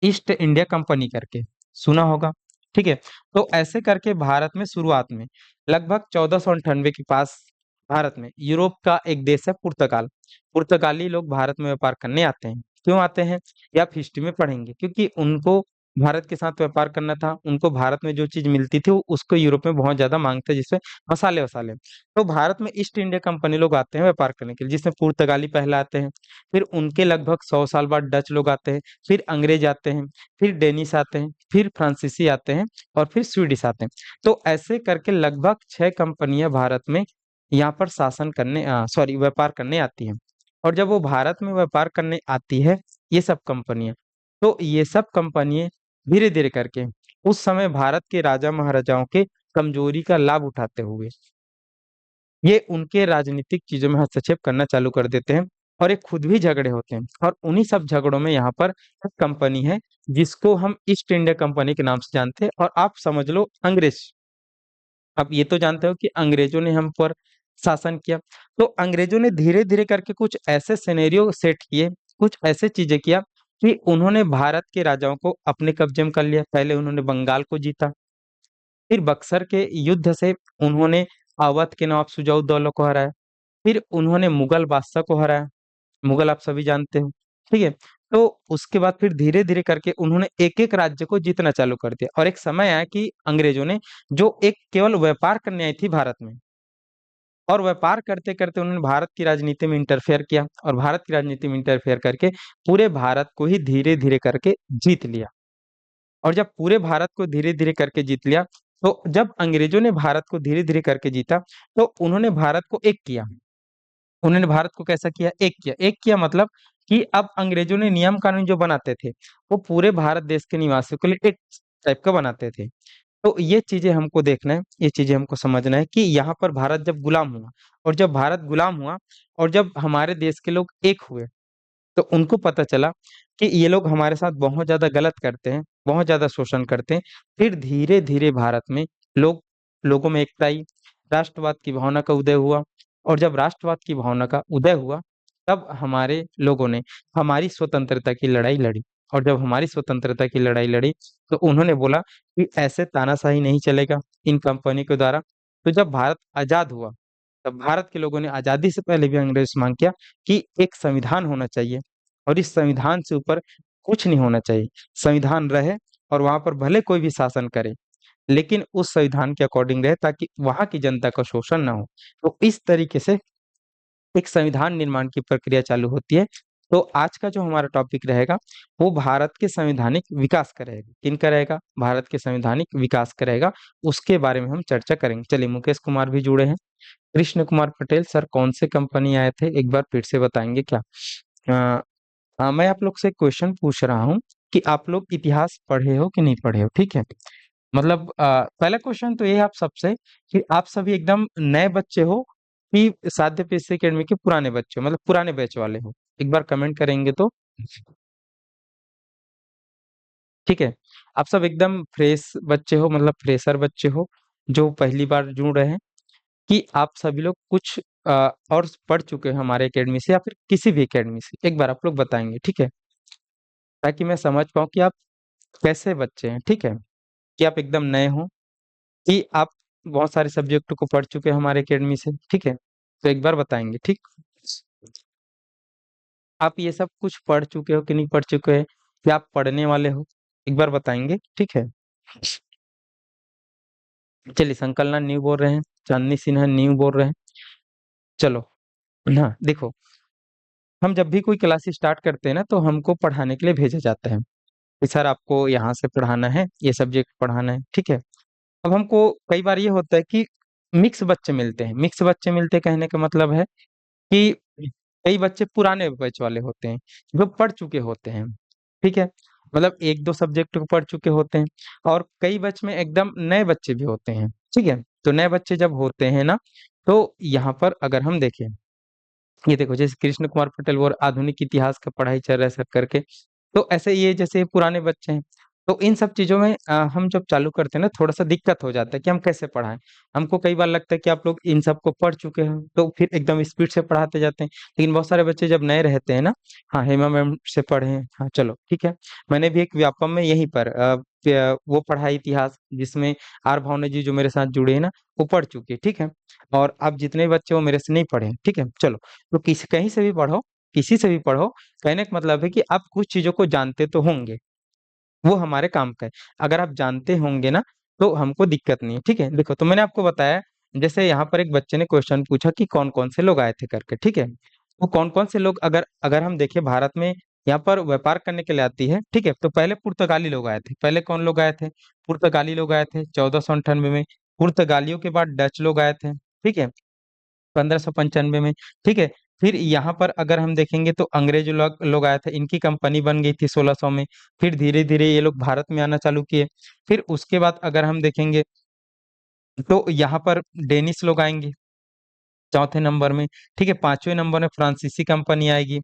ईस्ट इंडिया कंपनी करके सुना होगा। ठीक है। तो ऐसे करके भारत में शुरुआत में लगभग 1498 के पास भारत में यूरोप का एक देश है पुर्तगाल। पुर्तगाली लोग भारत में व्यापार करने आते हैं। क्यों आते हैं ये आप हिस्ट्री में पढ़ेंगे, क्योंकि उनको भारत के साथ व्यापार करना था। उनको भारत में जो चीज मिलती थी वो उसको यूरोप में बहुत ज्यादा मांगते, जिसमें मसाले वसाले। तो भारत में ईस्ट इंडिया कंपनी लोग आते हैं व्यापार करने के लिए, जिसमें पुर्तगाली पहले आते हैं। फिर उनके लगभग 100 साल बाद डच लोग आते हैं। फिर अंग्रेज आते हैं। फिर डेनिश आते हैं। फिर फ्रांसीसी आते हैं। और फिर स्वीडिश आते हैं। तो ऐसे करके लगभग 6 कंपनियां भारत में यहाँ पर शासन करने, सॉरी, व्यापार करने आती हैं। और जब वो भारत में व्यापार करने आती है, ये सब कंपनियां, तो ये सब कंपनियां धीरे धीरे करके उस समय भारत के राजा महाराजाओं के कमजोरी का लाभ उठाते हुए ये उनके राजनीतिक चीजों में हस्तक्षेप करना चालू कर देते हैं। और ये खुद भी झगड़े होते हैं। और उन्हीं सब झगड़ों में यहाँ पर एक कंपनी है जिसको हम ईस्ट इंडिया कंपनी के नाम से जानते हैं। और आप समझ लो अंग्रेज। अब ये तो जानते हो कि अंग्रेजों ने हम पर शासन किया। तो अंग्रेजों ने धीरे धीरे करके कुछ ऐसे सिनेरियो सेट किए, कुछ ऐसे चीजें किया कि उन्होंने भारत के राजाओं को अपने कब्जे में कर लिया। पहले उन्होंने बंगाल को जीता। फिर बक्सर के युद्ध से उन्होंने अवध के नवाब सुजाउद्दौला को हराया। फिर उन्होंने मुगल बादशाह को हराया। मुगल आप सभी जानते हो। ठीक है। तो उसके बाद फिर धीरे धीरे करके उन्होंने एक एक राज्य को जीतना चालू कर दिया। और एक समय आया कि अंग्रेजों ने, जो एक केवल व्यापार करने आई थी भारत में, और व्यापार करते करते उन्होंने भारत की राजनीति में इंटरफेयर किया। और भारत की राजनीति में इंटरफेयर करके पूरे भारत को ही धीरे धीरे करके जीत लिया। और जब पूरे भारत को धीरे धीरे करके जीत लिया, तो जब अंग्रेजों ने भारत को धीरे धीरे करके जीता, तो उन्होंने भारत को एक किया। उन्होंने भारत को कैसा किया? एक किया। एक किया मतलब कि अब अंग्रेजों ने नियम कानून जो बनाते थे, वो पूरे भारत देश के निवासियों के लिए एक टाइप का बनाते थे। तो ये चीजें हमको देखना है, ये चीजें हमको समझना है कि यहाँ पर भारत जब गुलाम हुआ, और जब भारत गुलाम हुआ, और जब हमारे देश के लोग एक हुए, तो उनको पता चला कि ये लोग हमारे साथ बहुत ज्यादा गलत करते हैं, बहुत ज्यादा शोषण करते हैं। फिर धीरे धीरे भारत में लोगों में एकता आई, राष्ट्रवाद की भावना का उदय हुआ। और जब राष्ट्रवाद की भावना का उदय हुआ, तब हमारे लोगों ने हमारी स्वतंत्रता की लड़ाई लड़ी। और जब हमारी स्वतंत्रता की लड़ाई लड़ी, तो उन्होंने बोला कि ऐसे तानाशाही नहीं चलेगा इन कंपनी के द्वारा। तो जब भारत आजाद हुआ, तब भारत के लोगों ने आजादी से पहले भी अंग्रेज से मांग किया कि एक संविधान होना चाहिए, और इस संविधान से ऊपर कुछ नहीं होना चाहिए। संविधान रहे, और वहां पर भले कोई भी शासन करे, लेकिन उस संविधान के अकॉर्डिंग रहे, ताकि वहां की जनता का शोषण ना हो। तो इस तरीके से एक संविधान निर्माण की प्रक्रिया चालू होती है। तो आज का जो हमारा टॉपिक रहेगा, वो भारत के संवैधानिक विकास का रहेगा। किनका रहेगा? भारत के संवैधानिक विकास का रहेगा। उसके बारे में हम चर्चा करेंगे। चलिए, मुकेश कुमार भी जुड़े हैं। कृष्ण कुमार पटेल सर, कौन से कंपनी आए थे, एक बार फिर से बताएंगे क्या? मैं आप लोग से एक क्वेश्चन पूछ रहा हूँ कि आप लोग इतिहास पढ़े हो कि नहीं पढ़े हो, ठीक है? मतलब पहला क्वेश्चन तो ये है आप सबसे कि आप सभी एकदम नए बच्चे हो कि साध्य पीएससी एकेडमी के पुराने बच्चे हो, मतलब पुराने बैच वाले हो? एक बार कमेंट करेंगे तो ठीक है। आप सब एकदम फ्रेश बच्चे हो, मतलब फ्रेशर बच्चे हो, जो पहली बार जुड़ रहे हैं, कि आप सभी लोग कुछ और पढ़ चुके हैं हमारे एकेडमी से या फिर किसी भी एकेडमी से? एक बार आप लोग बताएंगे, ठीक है? ताकि मैं समझ पाऊँ कि आप कैसे बच्चे हैं, ठीक है? कि आप एकदम नए हो, कि आप बहुत सारे सब्जेक्ट को पढ़ चुके हैं हमारे एकेडमी से, ठीक है? तो एक बार बताएंगे, ठीक? आप ये सब कुछ पढ़ चुके हो कि नहीं पढ़ चुके हैं, कि आप पढ़ने वाले हो? एक बार बताएंगे, ठीक है? चलिए, संकलना न्यू बोल रहे हैं, चांदनी सिन्हा न्यू बोल रहे हैं। चलो, हाँ देखो, हम जब भी कोई क्लास स्टार्ट करते हैं ना, तो हमको पढ़ाने के लिए भेजा जाता है कि सर आपको यहाँ से पढ़ाना है, ये सब्जेक्ट पढ़ाना है, ठीक है? अब हमको कई बार ये होता है कि मिक्स बच्चे मिलते हैं। मिक्स बच्चे मिलते कहने का मतलब है कि कई बच्चे पुराने बैच वाले होते हैं, जो पढ़ चुके होते हैं, ठीक है? मतलब 1-2 सब्जेक्ट को पढ़ चुके होते हैं और कई बैच में एकदम नए बच्चे भी होते हैं, ठीक है? तो नए बच्चे जब होते हैं ना, तो यहाँ पर अगर हम देखें, ये देखो जैसे कृष्ण कुमार पटेल वो आधुनिक इतिहास का पढ़ाई चल रहा है सर करके, तो ऐसे ये जैसे पुराने बच्चे हैं, तो इन सब चीज़ों में हम जब चालू करते हैं ना थोड़ा-सा दिक्कत हो जाता है कि हम कैसे पढ़ाएँ? हमको कई बार लगता है कि आप लोग इन सबको पढ़ चुके हो, तो फिर एकदम स्पीड से पढ़ाते जाते हैं। लेकिन बहुत सारे बच्चे जब नए रहते हैं ना, हाँ, हेमा मैम से पढ़े हैं, हाँ, चलो ठीक है। मैंने भी एक व्यापम में यहीं पर वो पढ़ा है इतिहास जिसमें आर भावना जी जो मेरे साथ जुड़े हैं ना, वो पढ़ चुके हैं, ठीक है? और अब जितने बच्चे वो मेरे से नहीं पढ़े हैं, ठीक है? चलो, तो किसी कहीं से भी पढ़ो, किसी से भी पढ़ो, कहने का मतलब है कि आप कुछ चीज़ों को जानते तो होंगे, वो हमारे काम का है। अगर आप जानते होंगे ना, तो हमको दिक्कत नहीं है, ठीक है? देखो, तो मैंने आपको बताया, जैसे यहाँ पर एक बच्चे ने क्वेश्चन पूछा कि कौन-कौन से लोग आए थे करके, ठीक है? वो कौन-कौन से लोग अगर अगर हम देखें भारत में यहाँ पर व्यापार करने के लिए आती है, ठीक है? तो पहले पुर्तगाली लोग आए थे। पहले कौन लोग आए थे? पुर्तगाली लोग आए थे 1498 में। पुर्तगालियों के बाद डच लोग आए थे, ठीक है? 1595 में, ठीक है? फिर यहाँ पर अगर हम देखेंगे तो अंग्रेज लोग लोग आए थे, इनकी कंपनी बन गई थी 1600 में, फिर धीरे-धीरे ये लोग भारत में आना चालू किए। फिर उसके बाद अगर हम देखेंगे तो यहाँ पर डेनिश लोग आएँगे चौथे नंबर में, ठीक है? 5वें नंबर में फ्रांसीसी कंपनी आएगी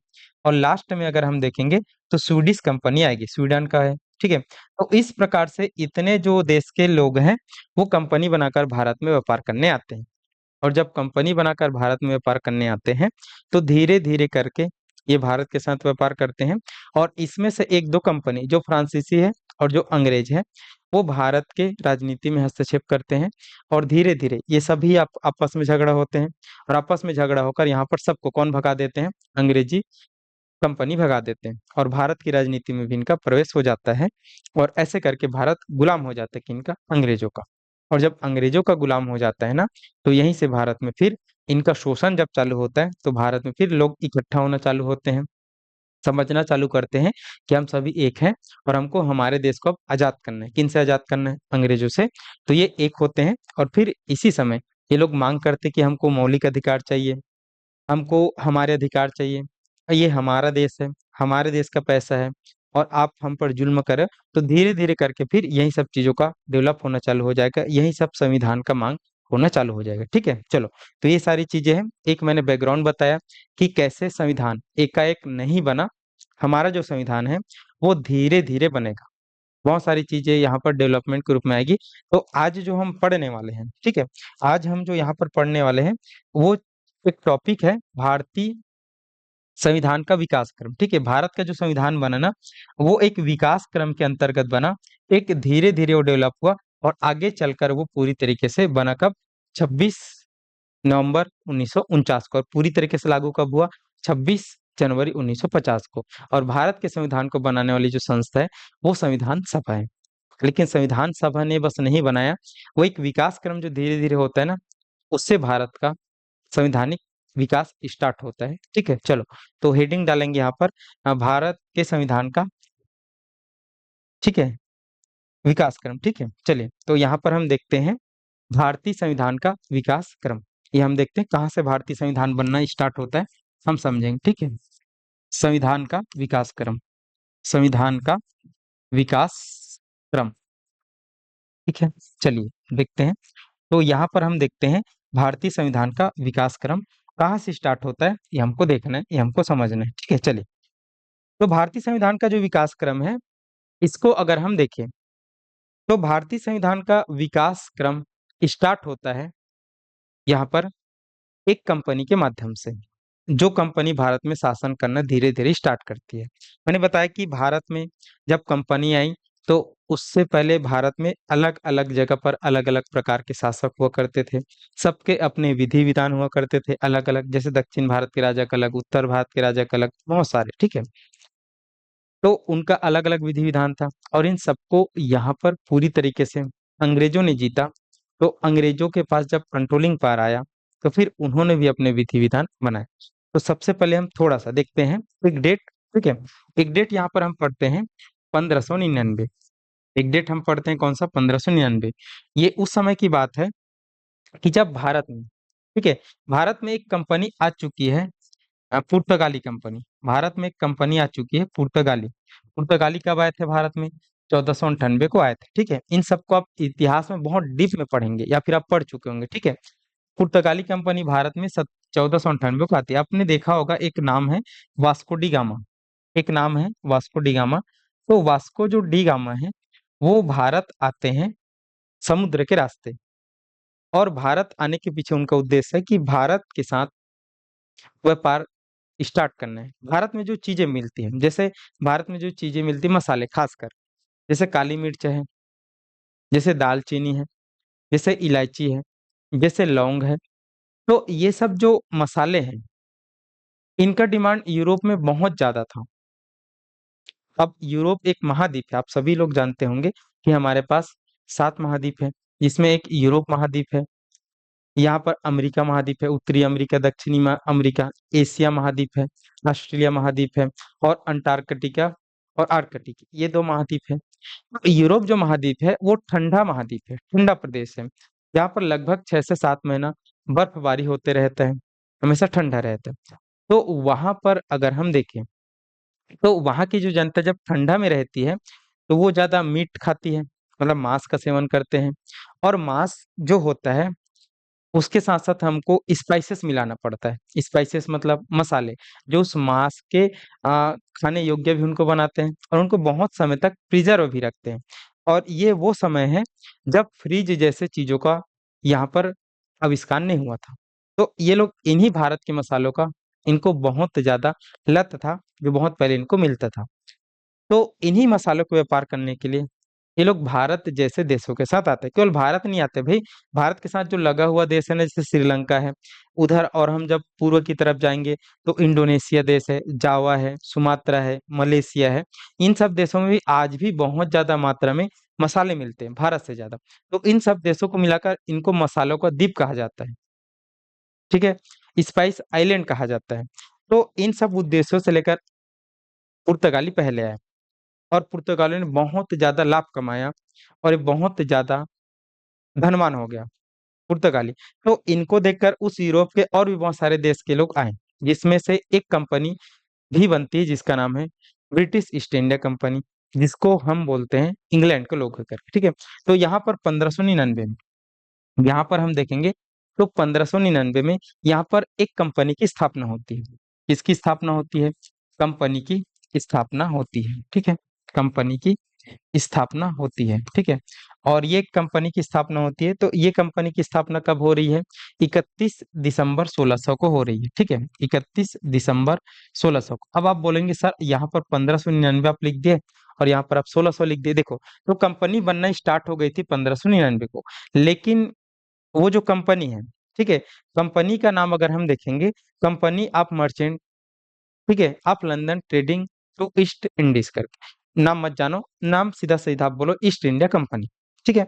और लास्ट में अगर हम देखेंगे तो स्वीडिश कंपनी आएगी, स्वीडन का है, ठीक है? तो इस प्रकार से इतने जो देश के लोग हैं, वो कंपनी बनाकर भारत में व्यापार करने आते हैं। और जब कंपनी बनाकर भारत में व्यापार करने आते हैं, तो धीरे-धीरे करके ये भारत के साथ व्यापार करते हैं और इसमें से 1-2 कंपनी जो फ्रांसीसी है और जो अंग्रेज है, वो भारत के राजनीति में हस्तक्षेप करते हैं और धीरे-धीरे ये सभी आप आपस में झगड़ा होते हैं और आपस में झगड़ा होकर यहाँ पर सबको कौन भगा देते हैं? अंग्रेजी कंपनी भगा देते हैं और भारत की राजनीति में भी इनका प्रवेश हो जाता है और ऐसे करके भारत गुलाम हो जाता है किनका? अंग्रेजों का। और जब अंग्रेजों का गुलाम हो जाता है ना, तो यहीं से भारत में फिर इनका शोषण जब चालू होता है, तो भारत में फिर लोग इकट्ठा होना चालू होते हैं, समझना चालू करते हैं कि हम सभी एक हैं और हमको हमारे देश को अब आज़ाद करना है। किनसे आज़ाद करना है? अंग्रेजों से। तो ये एक होते हैं और फिर इसी समय ये लोग माँग करते हैं कि हमको मौलिक अधिकार चाहिए। हमको हमारे अधिकार चाहिए। ये हमारा देश है, हमारे देश का पैसा है और आप हम पर ज़ुल्म कर रहे हो, तो धीरे-धीरे करके फिर यही सब चीज़ों का डेवलप होना चालू हो जाएगा, यही सब संविधान का माँग होना चालू हो जाएगा, ठीक है? चलो, तो ये सारी चीज़ें हैं। एक मैंने बैकग्राउंड बताया कि कैसे संविधान एकाएक नहीं बना, हमारा जो संविधान है, वो धीरे-धीरे बनेगा। बहुत सारी चीज़ें यहाँ पर डेवलपमेंट के रूप में आएगी। तो आज जो हम पढ़ने वाले हैं, ठीक है? आज हम जो यहाँ पर पढ़ने वाले हैं, वो एक टॉपिक है भारतीय संविधान का विकास क्रम, ठीक है? भारत का जो संविधान बना ना, वो एक विकास क्रम के अंतर्गत बना। एक धीरे-धीरे वो डेवलप हुआ और आगे चलकर वो पूरी तरीके से बना कब? 26 नवंबर 1949 को और पूरी तरीके से लागू कब हुआ? 26 जनवरी 1950 को और भारत के संविधान को बनाने वाली जो संस्था है, वो संविधान सभा है। लेकिन संविधान सभा ने बस नहीं बनाया, वो एक विकास क्रम जो धीरे-धीरे होता है ना, उससे भारत का संवैधानिक विकास स्टार्ट होता है, ठीक है? चलो, तो हेडिंग डालेंगे यहाँ पर भारत के संविधान का, ठीक है? विकास क्रम, ठीक है? चलिए, तो यहाँ पर हम देखते हैं भारतीय संविधान का विकास क्रम। ये हम देखते हैं कहाँ से भारतीय संविधान बनना स्टार्ट होता है, हम समझेंगे, ठीक है? संविधान का विकास क्रम, संविधान का विकास क्रम, ठीक है? चलिए, देखते हैं। तो यहाँ पर हम देखते हैं भारतीय संविधान का विकास क्रम कहाँ से स्टार्ट होता है, ये हमको देखना है, ये हमको समझना है, ठीक है? चलिए, तो भारतीय संविधान का जो विकास क्रम है, इसको अगर हम देखें, तो भारतीय संविधान का विकास क्रम स्टार्ट होता है यहाँ पर एक कंपनी के माध्यम से, जो कंपनी भारत में शासन करना धीरे-धीरे स्टार्ट करती है। मैंने बताया कि भारत में जब कंपनी आई, तो उससे पहले भारत में अलग-अलग जगह पर अलग-अलग प्रकार के शासक हुआ करते थे। सबके अपने विधि-विधान हुआ करते थे अलग-अलग, जैसे दक्षिण भारत के राजा का अलग, उत्तर भारत के राजा का अलग, बहुत सारे, ठीक है? तो उनका अलग-अलग विधि-विधान था और इन सबको यहाँ पर पूरी तरीके से अंग्रेज़ों ने जीता। तो अंग्रेज़ों के पास जब कंट्रोलिंग पावर आया, तो फिर उन्होंने भी अपने विधि-विधान बनाए। तो सबसे पहले हम थोड़ा-सा देखते हैं एक डेट, ठीक है? एक डेट यहाँ पर हम पढ़ते हैं 1599। एक डेट हम पढ़ते हैं कौन-सा? 1599। ये उस समय की बात है कि जब भारत में, ठीक है? भारत में एक कंपनी आ चुकी है पुर्तगाली कंपनी। भारत में एक कंपनी आ चुकी है पुर्तगाली। पुर्तगाली कब आए थे भारत में? 1498 को आए थे। ठीक है, इन सबको आप इतिहास में बहुत डीप में पढ़ेंगे या फिर आप पढ़ चुके होंगे। ठीक है, पुर्तगाली कंपनी भारत में 1498 को आती है। आपने देखा होगा एक नाम है वास्को डी गामा। एक नाम है वास्को डी गामा। तो वास्को जो डी गामा है वो भारत आते हैं समुद्र के रास्ते। और भारत आने के पीछे उनका उद्देश्य है कि भारत के साथ व्यापार स्टार्ट करना है। भारत में जो चीजें मिलती हैं, जैसे भारत में जो चीजें मिलती हैं मसाले खासकर, जैसे काली मिर्च है, जैसे दालचीनी है, जैसे इलायची है, जैसे लौंग है। तो ये सब जो मसाले हैं इनका डिमांड यूरोप में बहुत ज्यादा था। अब यूरोप एक महाद्वीप है, आप सभी लोग जानते होंगे कि हमारे पास 7 महाद्वीप है, जिसमें एक यूरोप महाद्वीप है। यहाँ पर अमेरिका महाद्वीप है, उत्तरी अमेरिका, दक्षिणी अमेरिका, एशिया महाद्वीप है, ऑस्ट्रेलिया महाद्वीप है, और अंटार्कटिका और आर्कटिक, ये 2 महाद्वीप है। तो यूरोप जो महाद्वीप है वो ठंडा महाद्वीप है, ठंडा प्रदेश है। यहाँ पर लगभग 6 से 7 महीना बर्फबारी होते रहता है, हमेशा ठंडा रहता है। तो वहां पर अगर हम देखें तो वहां की जो जनता जब ठंडा में रहती है तो वो ज्यादा मीट खाती है, मतलब मांस का सेवन करते हैं। और मांस जो होता है उसके साथ साथ हमको स्पाइसेस मिलाना पड़ता है। स्पाइसेस मतलब मसाले, जो उस मांस के खाने योग्य भी उनको बनाते हैं और उनको बहुत समय तक प्रिजर्व भी रखते हैं। और ये वो समय है जब फ्रिज जैसे चीजों का यहाँ पर आविष्कार नहीं हुआ था। तो ये लोग इन्हीं भारत के मसालों का इनको बहुत ज्यादा लत था, जो बहुत पहले इनको मिलता था। तो इन्हीं मसालों को व्यापार करने के लिए ये लोग भारत जैसे देशों के साथ आते हैं। केवल भारत नहीं आते भाई, भारत के साथ जो लगा हुआ देश है ना, जैसे श्रीलंका है उधर, और हम जब पूर्व की तरफ जाएंगे तो इंडोनेशिया देश है, जावा है, सुमात्रा है, मलेशिया है। इन सब देशों में भी आज भी बहुत ज्यादा मात्रा में मसाले मिलते हैं, भारत से ज्यादा। तो इन सब देशों को मिलाकर इनको मसालों का द्वीप कहा जाता है। ठीक है, स्पाइस आइलैंड कहा जाता है। तो इन सब उद्देश्यों से लेकर पुर्तगाली पहले आए, और पुर्तगालियों ने बहुत ज्यादा लाभ कमाया और ये बहुत ज्यादा धनवान हो गया पुर्तगाली। तो इनको देखकर उस यूरोप के और भी बहुत सारे देश के लोग आए, जिसमें से एक कंपनी भी बनती है जिसका नाम है ब्रिटिश ईस्ट इंडिया कंपनी, जिसको हम बोलते हैं इंग्लैंड के लोग होकर। ठीक है, तो यहाँ पर 1599 में, यहाँ पर हम देखेंगे तो 1599 में यहाँ पर एक कंपनी की स्थापना होती है। किसकी स्थापना होती है? कंपनी की स्थापना होती है। ठीक है, कंपनी की स्थापना होती है। ठीक है, और ये कंपनी की स्थापना होती है, तो ये कंपनी की स्थापना कब हो रही है? 31 दिसंबर 1600 को हो रही है। ठीक है, 31 दिसंबर 1600 को। अब आप बोलेंगे सर यहाँ पर 1599 आप लिख दिए और यहाँ पर आप 1600 लिख दिए। देखो, तो कंपनी बनना स्टार्ट हो गई थी 1599 को, लेकिन वो जो कंपनी है, ठीक है, कंपनी का नाम अगर हम देखेंगे, कंपनी ऑफ मर्चेंट, ठीक है, आप London trading to East Indies करके नाम मत जानो, नाम सीधा सीधा आप बोलो ईस्ट इंडिया कंपनी। ठीक है,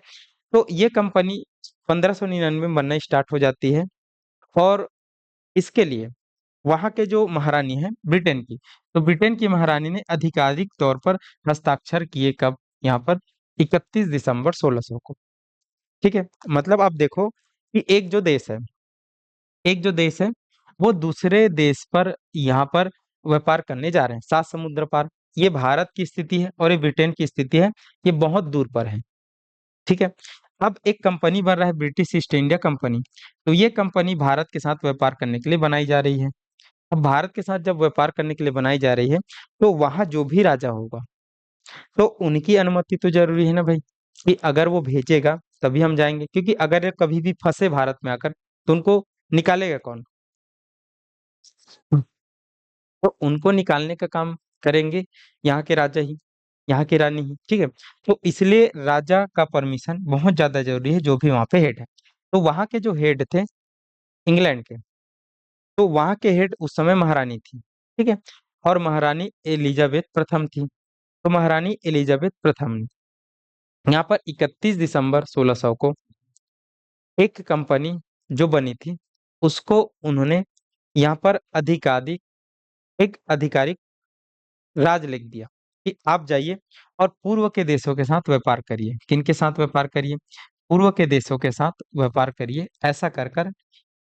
तो ये कंपनी 1599 में बनना स्टार्ट हो जाती है। और इसके लिए वहां के जो महारानी है ब्रिटेन की, तो ब्रिटेन की महारानी ने आधिकारिक तौर पर हस्ताक्षर किए कब? यहाँ पर 31 दिसंबर 1600 को। ठीक है, मतलब आप देखो कि एक जो देश है वो दूसरे देश पर यहाँ पर व्यापार करने जा रहे हैं 7 समुद्र पार। ये भारत की स्थिति है और ये ब्रिटेन की स्थिति है, ये बहुत दूर पर है। ठीक है, अब एक कंपनी बन रहा है ब्रिटिश ईस्ट इंडिया कंपनी। तो ये कंपनी भारत के साथ व्यापार करने के लिए बनाई जा रही है। अब भारत के साथ जब व्यापार करने के लिए बनाई जा रही है तो वहां जो भी राजा होगा तो उनकी अनुमति तो जरूरी है ना भाई, कि अगर वो भेजेगा तभी हम जाएंगे, क्योंकि अगर ये कभी भी फंसे भारत में आकर तो उनको निकालेगा कौन? तो उनको निकालने का काम करेंगे यहाँ के राजा ही, यहाँ की रानी ही। ठीक है, तो इसलिए राजा का परमिशन बहुत ज्यादा जरूरी है, जो भी वहाँ पे हेड है। तो वहाँ के जो हेड थे इंग्लैंड के, तो वहाँ के हेड उस समय महारानी थी। ठीक है, और महारानी एलिजाबेथ प्रथम थी। तो महारानी एलिजाबेथ प्रथम ने यहाँ पर 31 दिसंबर 1600 को एक कंपनी जो बनी थी उसको उन्होंने यहाँ पर एक आधिकारिक राज लिख दिया कि आप जाइए और पूर्व के देशों के साथ व्यापार करिए। किनके साथ व्यापार करिए? पूर्व के देशों के साथ व्यापार करिए। ऐसा कर कर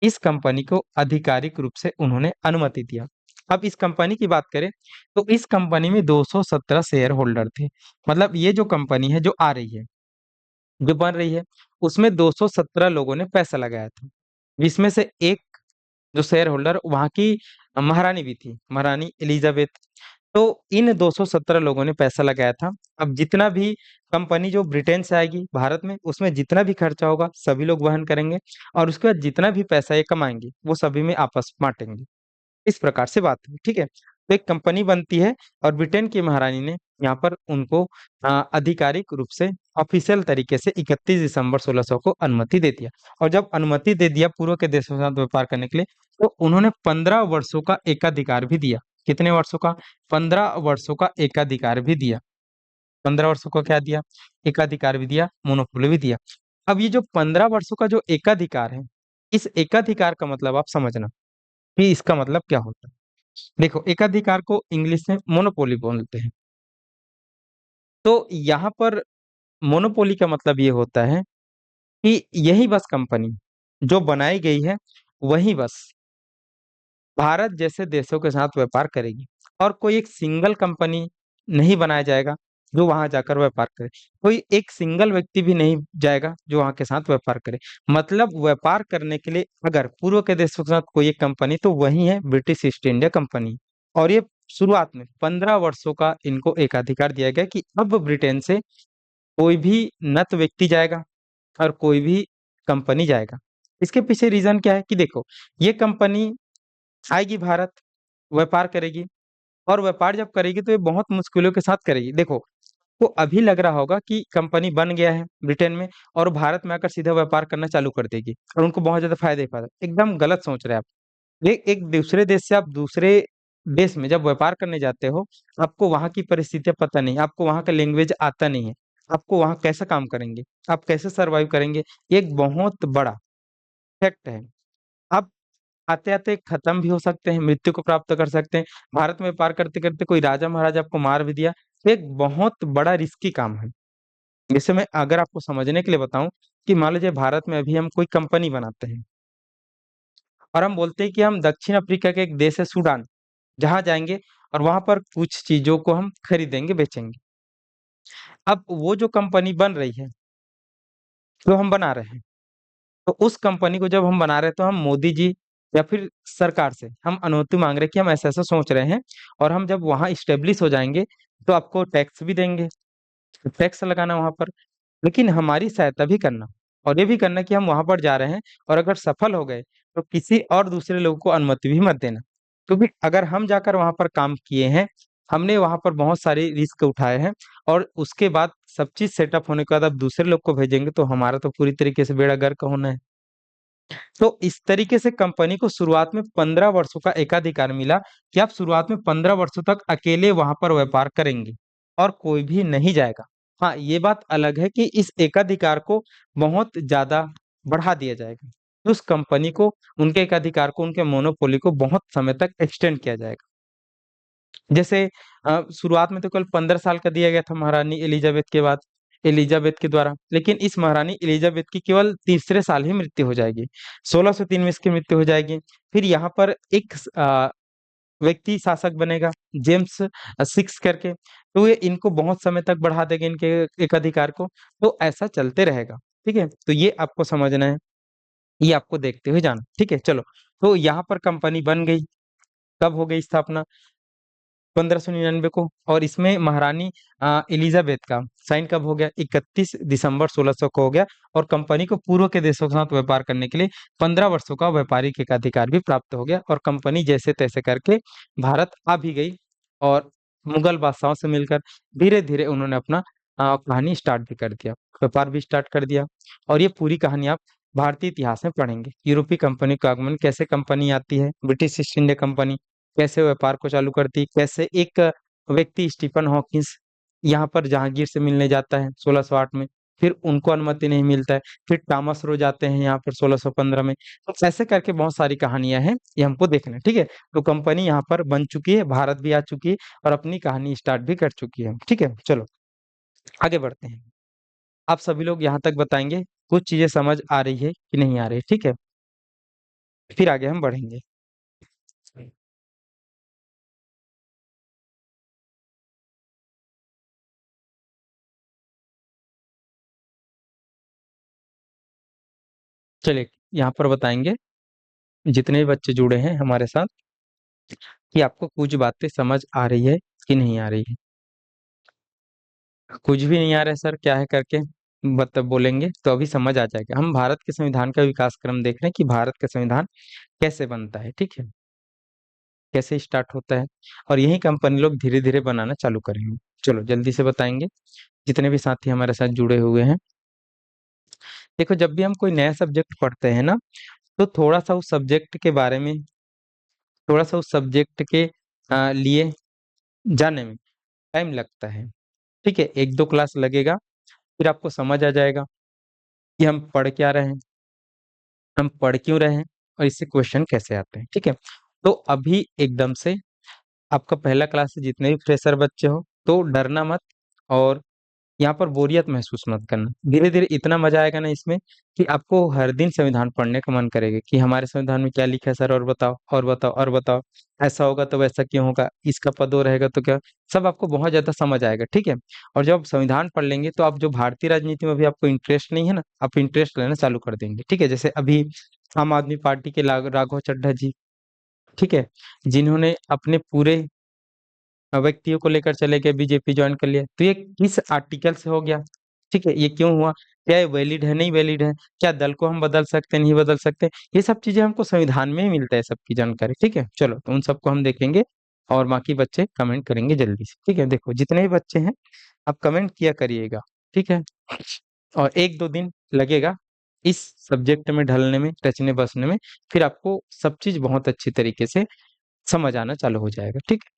इस कंपनी को आधिकारिक रूप से उन्होंने अनुमति दिया। अब इस कंपनी की बात करें तो इस कंपनी में 217 शेयर होल्डर थे। मतलब ये जो कंपनी है जो आ रही है, जो बन रही है, उसमें 217 लोगों ने पैसा लगाया था, जिसमें से एक जो शेयर होल्डर वहां की महारानी भी थी, महारानी एलिजाबेथ। तो इन 217 लोगों ने पैसा लगाया था। अब जितना भी कंपनी जो ब्रिटेन से आएगी भारत में, उसमें जितना भी खर्चा होगा सभी लोग वहन करेंगे, और उसके बाद जितना भी पैसा ये कमाएंगे वो सभी में आपस में बांटेंगे। इस प्रकार से बात है, ठीक है। तो एक कंपनी बनती है और ब्रिटेन की महारानी ने यहाँ पर उनको आधिकारिक रूप से ऑफिशियल तरीके से 31 दिसंबर 1600 को अनुमति दे दिया। और जब अनुमति दे दिया पूर्व के देशों के साथ व्यापार करने के लिए, तो उन्होंने 15 वर्षों का एकाधिकार भी दिया। कितने वर्षों का? 15 वर्षों का एकाधिकार भी दिया। 15 वर्षों का क्या दिया? एकाधिकार भी दिया, मोनोपोली भी दिया। अब ये जो 15 वर्षों का जो एकाधिकार है, इस एकाधिकार का मतलब आप समझना कि इसका मतलब क्या होता है। देखो, एकाधिकार को इंग्लिश में मोनोपोली बोलते हैं। तो यहाँ पर मोनोपोली का मतलब ये होता है कि यही बस कंपनी जो बनाई गई है, वही बस भारत जैसे देशों के साथ व्यापार करेगी, और कोई एक सिंगल कंपनी नहीं बनाया जाएगा जो वहां जाकर व्यापार करे। कोई एक सिंगल व्यक्ति भी नहीं जाएगा जो वहां के साथ व्यापार करे। मतलब व्यापार करने के लिए अगर पूर्व के देशों के साथ कोई एक कंपनी, तो वही है ब्रिटिश ईस्ट इंडिया कंपनी। और ये शुरुआत में 15 वर्षों का इनको एकाधिकार दिया गया कि अब ब्रिटेन से कोई भी न तो व्यक्ति जाएगा और कोई भी कंपनी जाएगा। इसके पीछे रीजन क्या है कि देखो, ये कंपनी आएगी भारत, व्यापार करेगी, और व्यापार जब करेगी तो ये बहुत मुश्किलों के साथ करेगी। देखो, तो अभी लग रहा होगा कि कंपनी बन गया है ब्रिटेन में और भारत में आकर सीधा व्यापार करना चालू कर देगी और उनको बहुत ज्यादा फायदा ही फायदा। एकदम गलत सोच रहे हैं आप। एक दूसरे देश से आप दूसरे देश में जब व्यापार करने जाते हो, आपको वहां की परिस्थितियां पता नहीं, आपको वहां का लैंग्वेज आता नहीं है, आपको वहां कैसे काम करेंगे, आप कैसे सरवाइव करेंगे, ये एक बहुत बड़ा फैक्ट है। आप आते आते खत्म भी हो सकते हैं, मृत्यु को प्राप्त कर सकते हैं। भारत में पार करते करते कोई राजा महाराजा आपको मार भी दिया, तो एक बहुत बड़ा रिस्की काम है। जैसे मैं अगर आपको समझने के लिए बताऊं कि मान लीजिए भारत में अभी हम कोई कंपनी बनाते हैं और हम बोलते हैं कि हम दक्षिण अफ्रीका के एक देश है सूडान, जहां जाएंगे और वहां पर कुछ चीजों को हम खरीदेंगे बेचेंगे। अब वो जो कंपनी बन रही है, जो हम बना रहे हैं, तो उस कंपनी को जब हम बना रहे हैं तो हम मोदी जी या फिर सरकार से हम अनुमति मांग रहे हैं कि हम ऐसा ऐसा सोच रहे हैं, और हम जब वहां इस्टेब्लिश हो जाएंगे तो आपको टैक्स भी देंगे, टैक्स लगाना वहां पर। लेकिन हमारी सहायता भी करना, और ये भी करना कि हम वहां पर जा रहे हैं, और अगर सफल हो गए तो किसी और दूसरे लोगों को अनुमति भी मत देना। क्योंकि अगर हम जाकर वहां पर काम किए हैं, हमने वहां पर बहुत सारे रिस्क उठाए हैं, और उसके बाद सब चीज सेटअप होने के बाद अब दूसरे लोग को भेजेंगे, तो हमारा तो पूरी तरीके से बेड़ा गर्क होना है। तो इस तरीके से कंपनी को शुरुआत में 15 वर्षों का एकाधिकार मिला कि आप शुरुआत में 15 वर्षों तक अकेले वहां पर व्यापार करेंगे और कोई भी नहीं जाएगा। हाँ, ये बात अलग है कि इस एकाधिकार को बहुत ज्यादा बढ़ा दिया जाएगा। तो उस कंपनी को, उनके एकाधिकार को, उनके मोनोपोली को बहुत समय तक एक्सटेंड किया जाएगा। जैसे शुरुआत में तो केवल 15 साल का दिया गया था महारानी एलिजाबेथ के बाद, एलिजाबेथ के द्वारा, लेकिन इस महारानी एलिजाबेथ की केवल तीसरे साल ही मृत्यु हो जाएगी। 1603 में इसकी मृत्यु हो जाएगी। फिर यहाँ पर एक व्यक्ति शासक बनेगा, जेम्स सिक्स करके, तो ये इनको बहुत समय तक बढ़ा देगा इनके एक अधिकार को। तो ऐसा चलते रहेगा। ठीक है, तो ये आपको समझना है, ये आपको देखते हुए जाना। ठीक है, चलो। तो यहाँ पर कंपनी बन गई। कब हो गई स्थापना? 1599 को। और इसमें महारानी एलिजाबेथ का साइन कब हो गया? 31 दिसंबर 1600 को हो गया। और कंपनी को पूर्व के देशों के साथ व्यापार करने के लिए 15 वर्षों का व्यापारिक एकाधिकार भी प्राप्त हो गया, और कंपनी जैसे तैसे करके भारत आ भी गई। और मुगल बादशाहों से मिलकर धीरे धीरे उन्होंने अपना कहानी स्टार्ट भी कर दिया, व्यापार भी स्टार्ट कर दिया। और ये पूरी कहानी आप भारतीय इतिहास में पढ़ेंगे। यूरोपीय कंपनी का आगमन, कैसे कंपनी आती है, ब्रिटिश ईस्ट इंडिया कंपनी कैसे व्यापार को चालू करती, कैसे एक व्यक्ति स्टीफन हॉकिंस यहाँ पर जहांगीर से मिलने जाता है 1608 में, फिर उनको अनुमति नहीं मिलता है, फिर थॉमस रो जाते हैं यहाँ पर 1615 में। तो ऐसे करके बहुत सारी कहानियां हैं, ये हमको देखना है। ठीक है, तो कंपनी यहाँ पर बन चुकी है, भारत भी आ चुकी है, और अपनी कहानी स्टार्ट भी कर चुकी है। ठीक है, चलो आगे बढ़ते हैं। आप सभी लोग यहाँ तक बताएंगे कुछ चीजें समझ आ रही है कि नहीं आ रही है। ठीक है, फिर आगे हम बढ़ेंगे। चलिए यहाँ पर बताएंगे जितने भी बच्चे जुड़े हैं हमारे साथ कि आपको कुछ बातें समझ आ रही है कि नहीं आ रही है। कुछ भी नहीं आ रहा है सर क्या है करके मतलब बोलेंगे तो अभी समझ आ जाएगा। हम भारत के संविधान का विकास क्रम देख रहे हैं कि भारत का संविधान कैसे बनता है, ठीक है, कैसे स्टार्ट होता है, और यही कंपनी लोग धीरे धीरे बनाना चालू करेंगे। चलो जल्दी से बताएंगे जितने भी साथी हमारे साथ जुड़े हुए हैं। देखो जब भी हम कोई नया सब्जेक्ट पढ़ते हैं ना, तो थोड़ा सा उस सब्जेक्ट के बारे में, थोड़ा सा उस सब्जेक्ट के लिए जानने में टाइम लगता है, ठीक है, एक दो क्लास लगेगा, फिर आपको समझ आ जाएगा कि हम पढ़ क्या रहे हैं, हम पढ़ क्यों रहे हैं, और इससे क्वेश्चन कैसे आते हैं, ठीक है। तो अभी एकदम से आपका पहला क्लास है, जितने भी फ्रेशर बच्चे हो तो डरना मत, और यहाँ पर बोरियत महसूस मत करना। धीरे धीरे इतना मजा आएगा ना इसमें कि आपको हर दिन संविधान पढ़ने का मन करेगा कि हमारे संविधान में क्या लिखा है सर, और बताओ और बताओ और बताओ, ऐसा होगा तो वैसा क्यों होगा, इसका पद वो रहेगा तो क्या, सब आपको बहुत ज्यादा समझ आएगा, ठीक है। और जब आप संविधान पढ़ लेंगे तो आप जो भारतीय राजनीति में भी आपको इंटरेस्ट नहीं है ना, आप इंटरेस्ट लेना चालू कर देंगे, ठीक है। जैसे अभी आम आदमी पार्टी के राघव चड्ढा जी, ठीक है, जिन्होंने अपने पूरे व्यक्तियों को लेकर चले गए, बीजेपी ज्वाइन कर लिया, तो ये किस आर्टिकल से हो गया, ठीक है, ये क्यों हुआ, क्या ये वैलिड है नहीं वैलिड है, क्या दल को हम बदल सकते नहीं बदल सकते, ये सब चीजें हमको संविधान में ही मिलता है सबकी जानकारी, ठीक है। चलो तो उन सबको हम देखेंगे, और बाकी बच्चे कमेंट करेंगे जल्दी से, ठीक है। देखो जितने भी बच्चे हैं आप कमेंट किया करिएगा, ठीक है, और एक दो दिन लगेगा इस सब्जेक्ट में ढलने में, टचने बसने में, फिर आपको सब चीज बहुत अच्छी तरीके से समझ आना चालू हो जाएगा, ठीक है।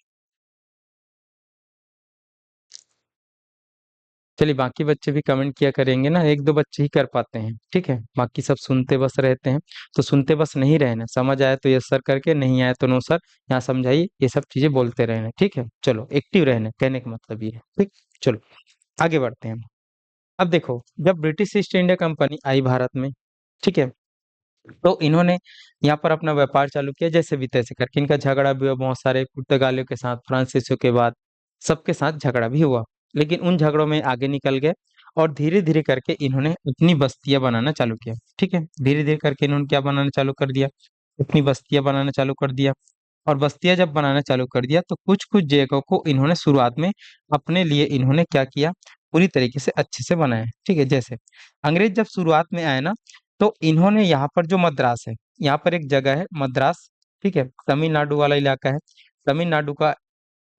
चलिए बाकी बच्चे भी कमेंट किया करेंगे ना, एक दो बच्चे ही कर पाते हैं, ठीक है, बाकी सब सुनते बस रहते हैं। तो सुनते बस नहीं रहना, समझ आया तो यस सर करके, नहीं आया तो नो सर, यहाँ समझाइए, ये सब चीजें बोलते रहना, ठीक है। चलो एक्टिव रहना, कहने का मतलब ये है, ठीक। चलो आगे बढ़ते हैं। अब देखो जब ब्रिटिश ईस्ट इंडिया कंपनी आई भारत में, ठीक है, तो इन्होंने यहाँ पर अपना व्यापार चालू किया जैसे भी तैसे करके। इनका झगड़ा भी हुआ बहुत सारे पुर्तगालियों के साथ, फ्रांसीसियों के बाद, सबके साथ झगड़ा भी हुआ, लेकिन उन झगड़ों में आगे निकल गए, और धीरे धीरे करके इन्होंने अपनी बस्तियां बनाना चालू किया, ठीक है। धीरे धीरे करके इन्होंने क्या बनाना चालू कर दिया, अपनी बस्तियां बनाना चालू कर दिया। और बस्तियां जब बनाना चालू कर दिया तो कुछ कुछ जगहों को इन्होंने शुरुआत में अपने लिए इन्होंने क्या किया, पूरी तरीके से अच्छे से बनाया, ठीक है। जैसे अंग्रेज जब शुरुआत में आए ना, तो इन्होंने यहाँ पर जो मद्रास है, यहाँ पर एक जगह है मद्रास, ठीक है, तमिलनाडु वाला इलाका है, तमिलनाडु का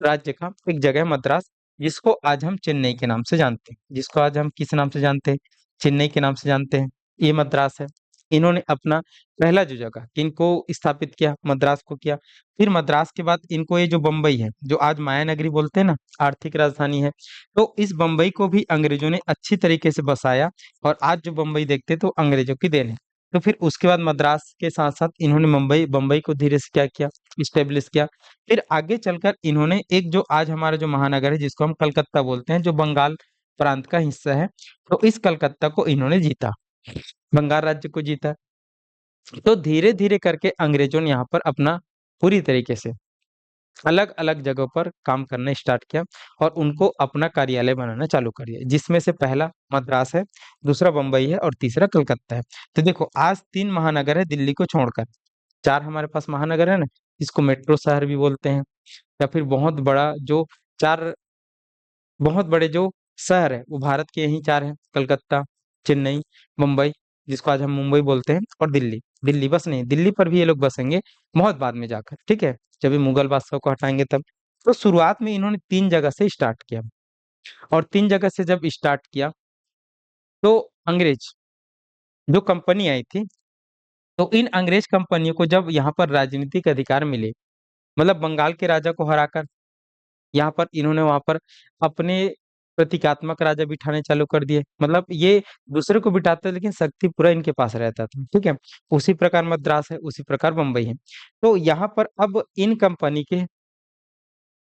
राज्य का एक जगह है मद्रास, जिसको आज हम चेन्नई के नाम से जानते हैं, जिसको आज हम किस नाम से जानते हैं, चेन्नई के नाम से जानते हैं, ये मद्रास है। इन्होंने अपना पहला जो जगह इनको स्थापित किया, मद्रास को किया। फिर मद्रास के बाद इनको ये जो बम्बई है, जो आज माया नगरी बोलते हैं ना, आर्थिक राजधानी है, तो इस बम्बई को भी अंग्रेजों ने अच्छी तरीके से बसाया, और आज जो बम्बई देखते हैं, तो अंग्रेजों की देन है। तो फिर उसके बाद मद्रास के साथ साथ इन्होंने मुंबई बम्बई को धीरे से क्या किया, स्टेब्लिश किया। फिर आगे चलकर इन्होंने एक जो आज हमारा जो महानगर है, जिसको हम कलकत्ता बोलते हैं, जो बंगाल प्रांत का हिस्सा है, तो इस कलकत्ता को इन्होंने जीता, बंगाल राज्य को जीता। तो धीरे धीरे करके अंग्रेजों ने यहाँ पर अपना पूरी तरीके से अलग अलग जगहों पर काम करना स्टार्ट किया, और उनको अपना कार्यालय बनाना चालू कर दिया, जिसमें से पहला मद्रास है, दूसरा बम्बई है, और तीसरा कलकत्ता है। तो देखो आज तीन महानगर है दिल्ली को छोड़कर, चार हमारे पास महानगर है ना, जिसको मेट्रो शहर भी बोलते हैं, या फिर बहुत बड़ा जो चार बहुत बड़े जो शहर है वो भारत के यही चार हैं, कलकत्ता, चेन्नई, मुंबई, जिसको आज हम मुंबई बोलते हैं, और दिल्ली। दिल्ली बस नहीं, दिल्ली पर भी ये लोग बसेंगे बहुत बाद में जाकर, ठीक है, जब ये मुगल बादशाह को हटाएंगे तब। तो शुरुआत में इन्होंने तीन जगह से स्टार्ट किया, और तीन जगह से जब स्टार्ट किया, तो अंग्रेज जो कंपनी आई थी, तो इन अंग्रेज कंपनियों को जब यहाँ पर राजनीतिक अधिकार मिले, मतलब बंगाल के राजा को हराकर यहाँ पर इन्होंने वहां पर अपने प्रतीकात्मक राजा बिठाने चालू कर दिए, मतलब ये दूसरे को बिठाते लेकिन शक्ति पूरा इनके पास रहता था, ठीक है। उसी प्रकार मद्रास है, उसी प्रकार बम्बई है। तो यहाँ पर अब इन कंपनी के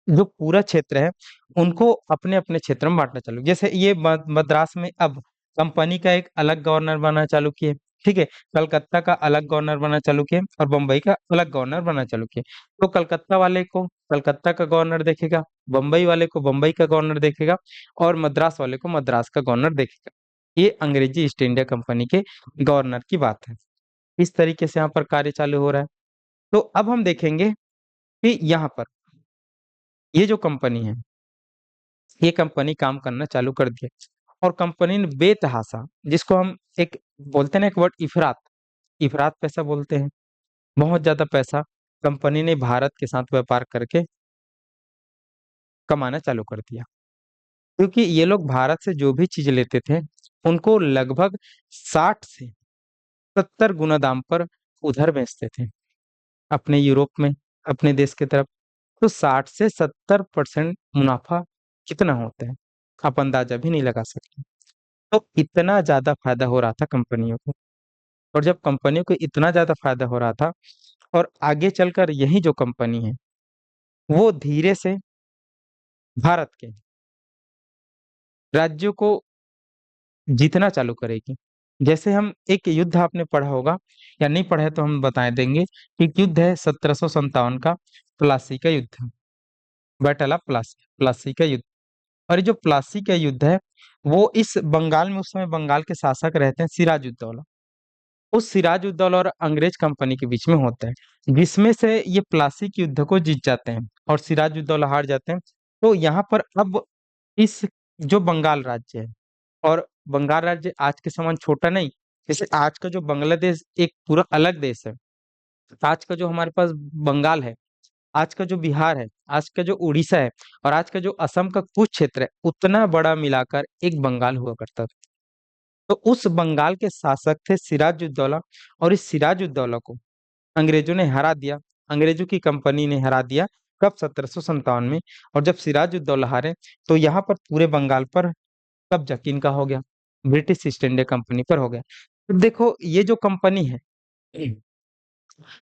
जो पूरा क्षेत्र है, उनको अपने अपने क्षेत्र में बांटना चालू, जैसे ये मद्रास में अब कंपनी का एक अलग गवर्नर बनना चालू किए, ठीक है, कलकत्ता का अलग गवर्नर बनना चालू किए, और बम्बई का अलग गवर्नर बनना चालू किए। तो कलकत्ता वाले को कलकत्ता का गवर्नर देखेगा, बम्बई वाले को बम्बई का गवर्नर देखेगा, और मद्रास वाले को मद्रास का गवर्नर देखेगा। ये अंग्रेजी ईस्ट इंडिया कंपनी के गवर्नर की बात है। इस तरीके से यहाँ पर कार्य चालू हो रहा है। तो अब हम देखेंगे कि यहाँ पर ये जो कंपनी है, ये कंपनी काम करना चालू कर दिया और कंपनी ने बेतहाशा, जिसको हम एक बोलते हैं ना एक वर्ड इफरात, इफरात पैसा बोलते हैं, बहुत ज्यादा पैसा कंपनी ने भारत के साथ व्यापार करके कमाना चालू कर दिया। क्योंकि ये लोग भारत से जो भी चीज लेते थे उनको लगभग 60 से 70 गुना दाम पर उधर बेचते थे अपने यूरोप में, अपने देश की तरफ। तो 60 से 70% मुनाफा कितना होता है आप अंदाजा भी नहीं लगा सकते। तो इतना ज्यादा फायदा हो रहा था कंपनियों को। और जब कंपनियों को इतना ज्यादा फायदा हो रहा था और आगे चलकर यही जो कंपनी है वो धीरे से भारत के राज्यों को जीतना चालू करेगी। जैसे हम एक युद्ध आपने पढ़ा होगा या नहीं पढ़ा है तो हम बता देंगे कि एक युद्ध है 1757 का, प्लासी का युद्ध, बैटल ऑफ प्लासी, प्लासी का युद्ध। और ये जो प्लासी का युद्ध है वो इस बंगाल में, उस समय बंगाल के शासक रहते हैं सिराजुद्दौला, उस सिराजुद्दौला और अंग्रेज कंपनी के बीच में होता है, जिसमें से ये प्लासी के युद्ध को जीत जाते हैं और सिराजुद्दौला हार जाते हैं। तो यहाँ पर अब इस जो बंगाल राज्य है, और बंगाल राज्य आज के समान छोटा नहीं, जैसे आज का जो बांग्लादेश एक पूरा अलग देश है, आज का जो हमारे पास बंगाल है, आज का जो बिहार है, आज का जो उड़ीसा है और आज का जो असम का कुछ क्षेत्र है, उतना बड़ा मिलाकर एक बंगाल हुआ करता था। तो उस बंगाल के शासक थे सिराजुद्दौला और इस सिराजुद्दौला को अंग्रेजों ने हरा दिया, अंग्रेजों की कंपनी ने हरा दिया। कब? 1757 में। और जब सिराजुद्दौला हारे तो यहाँ पर पूरे बंगाल पर कब्जा किनका हो गया? ब्रिटिश ईस्ट इंडिया कंपनी पर हो गया। तो देखो ये जो कंपनी है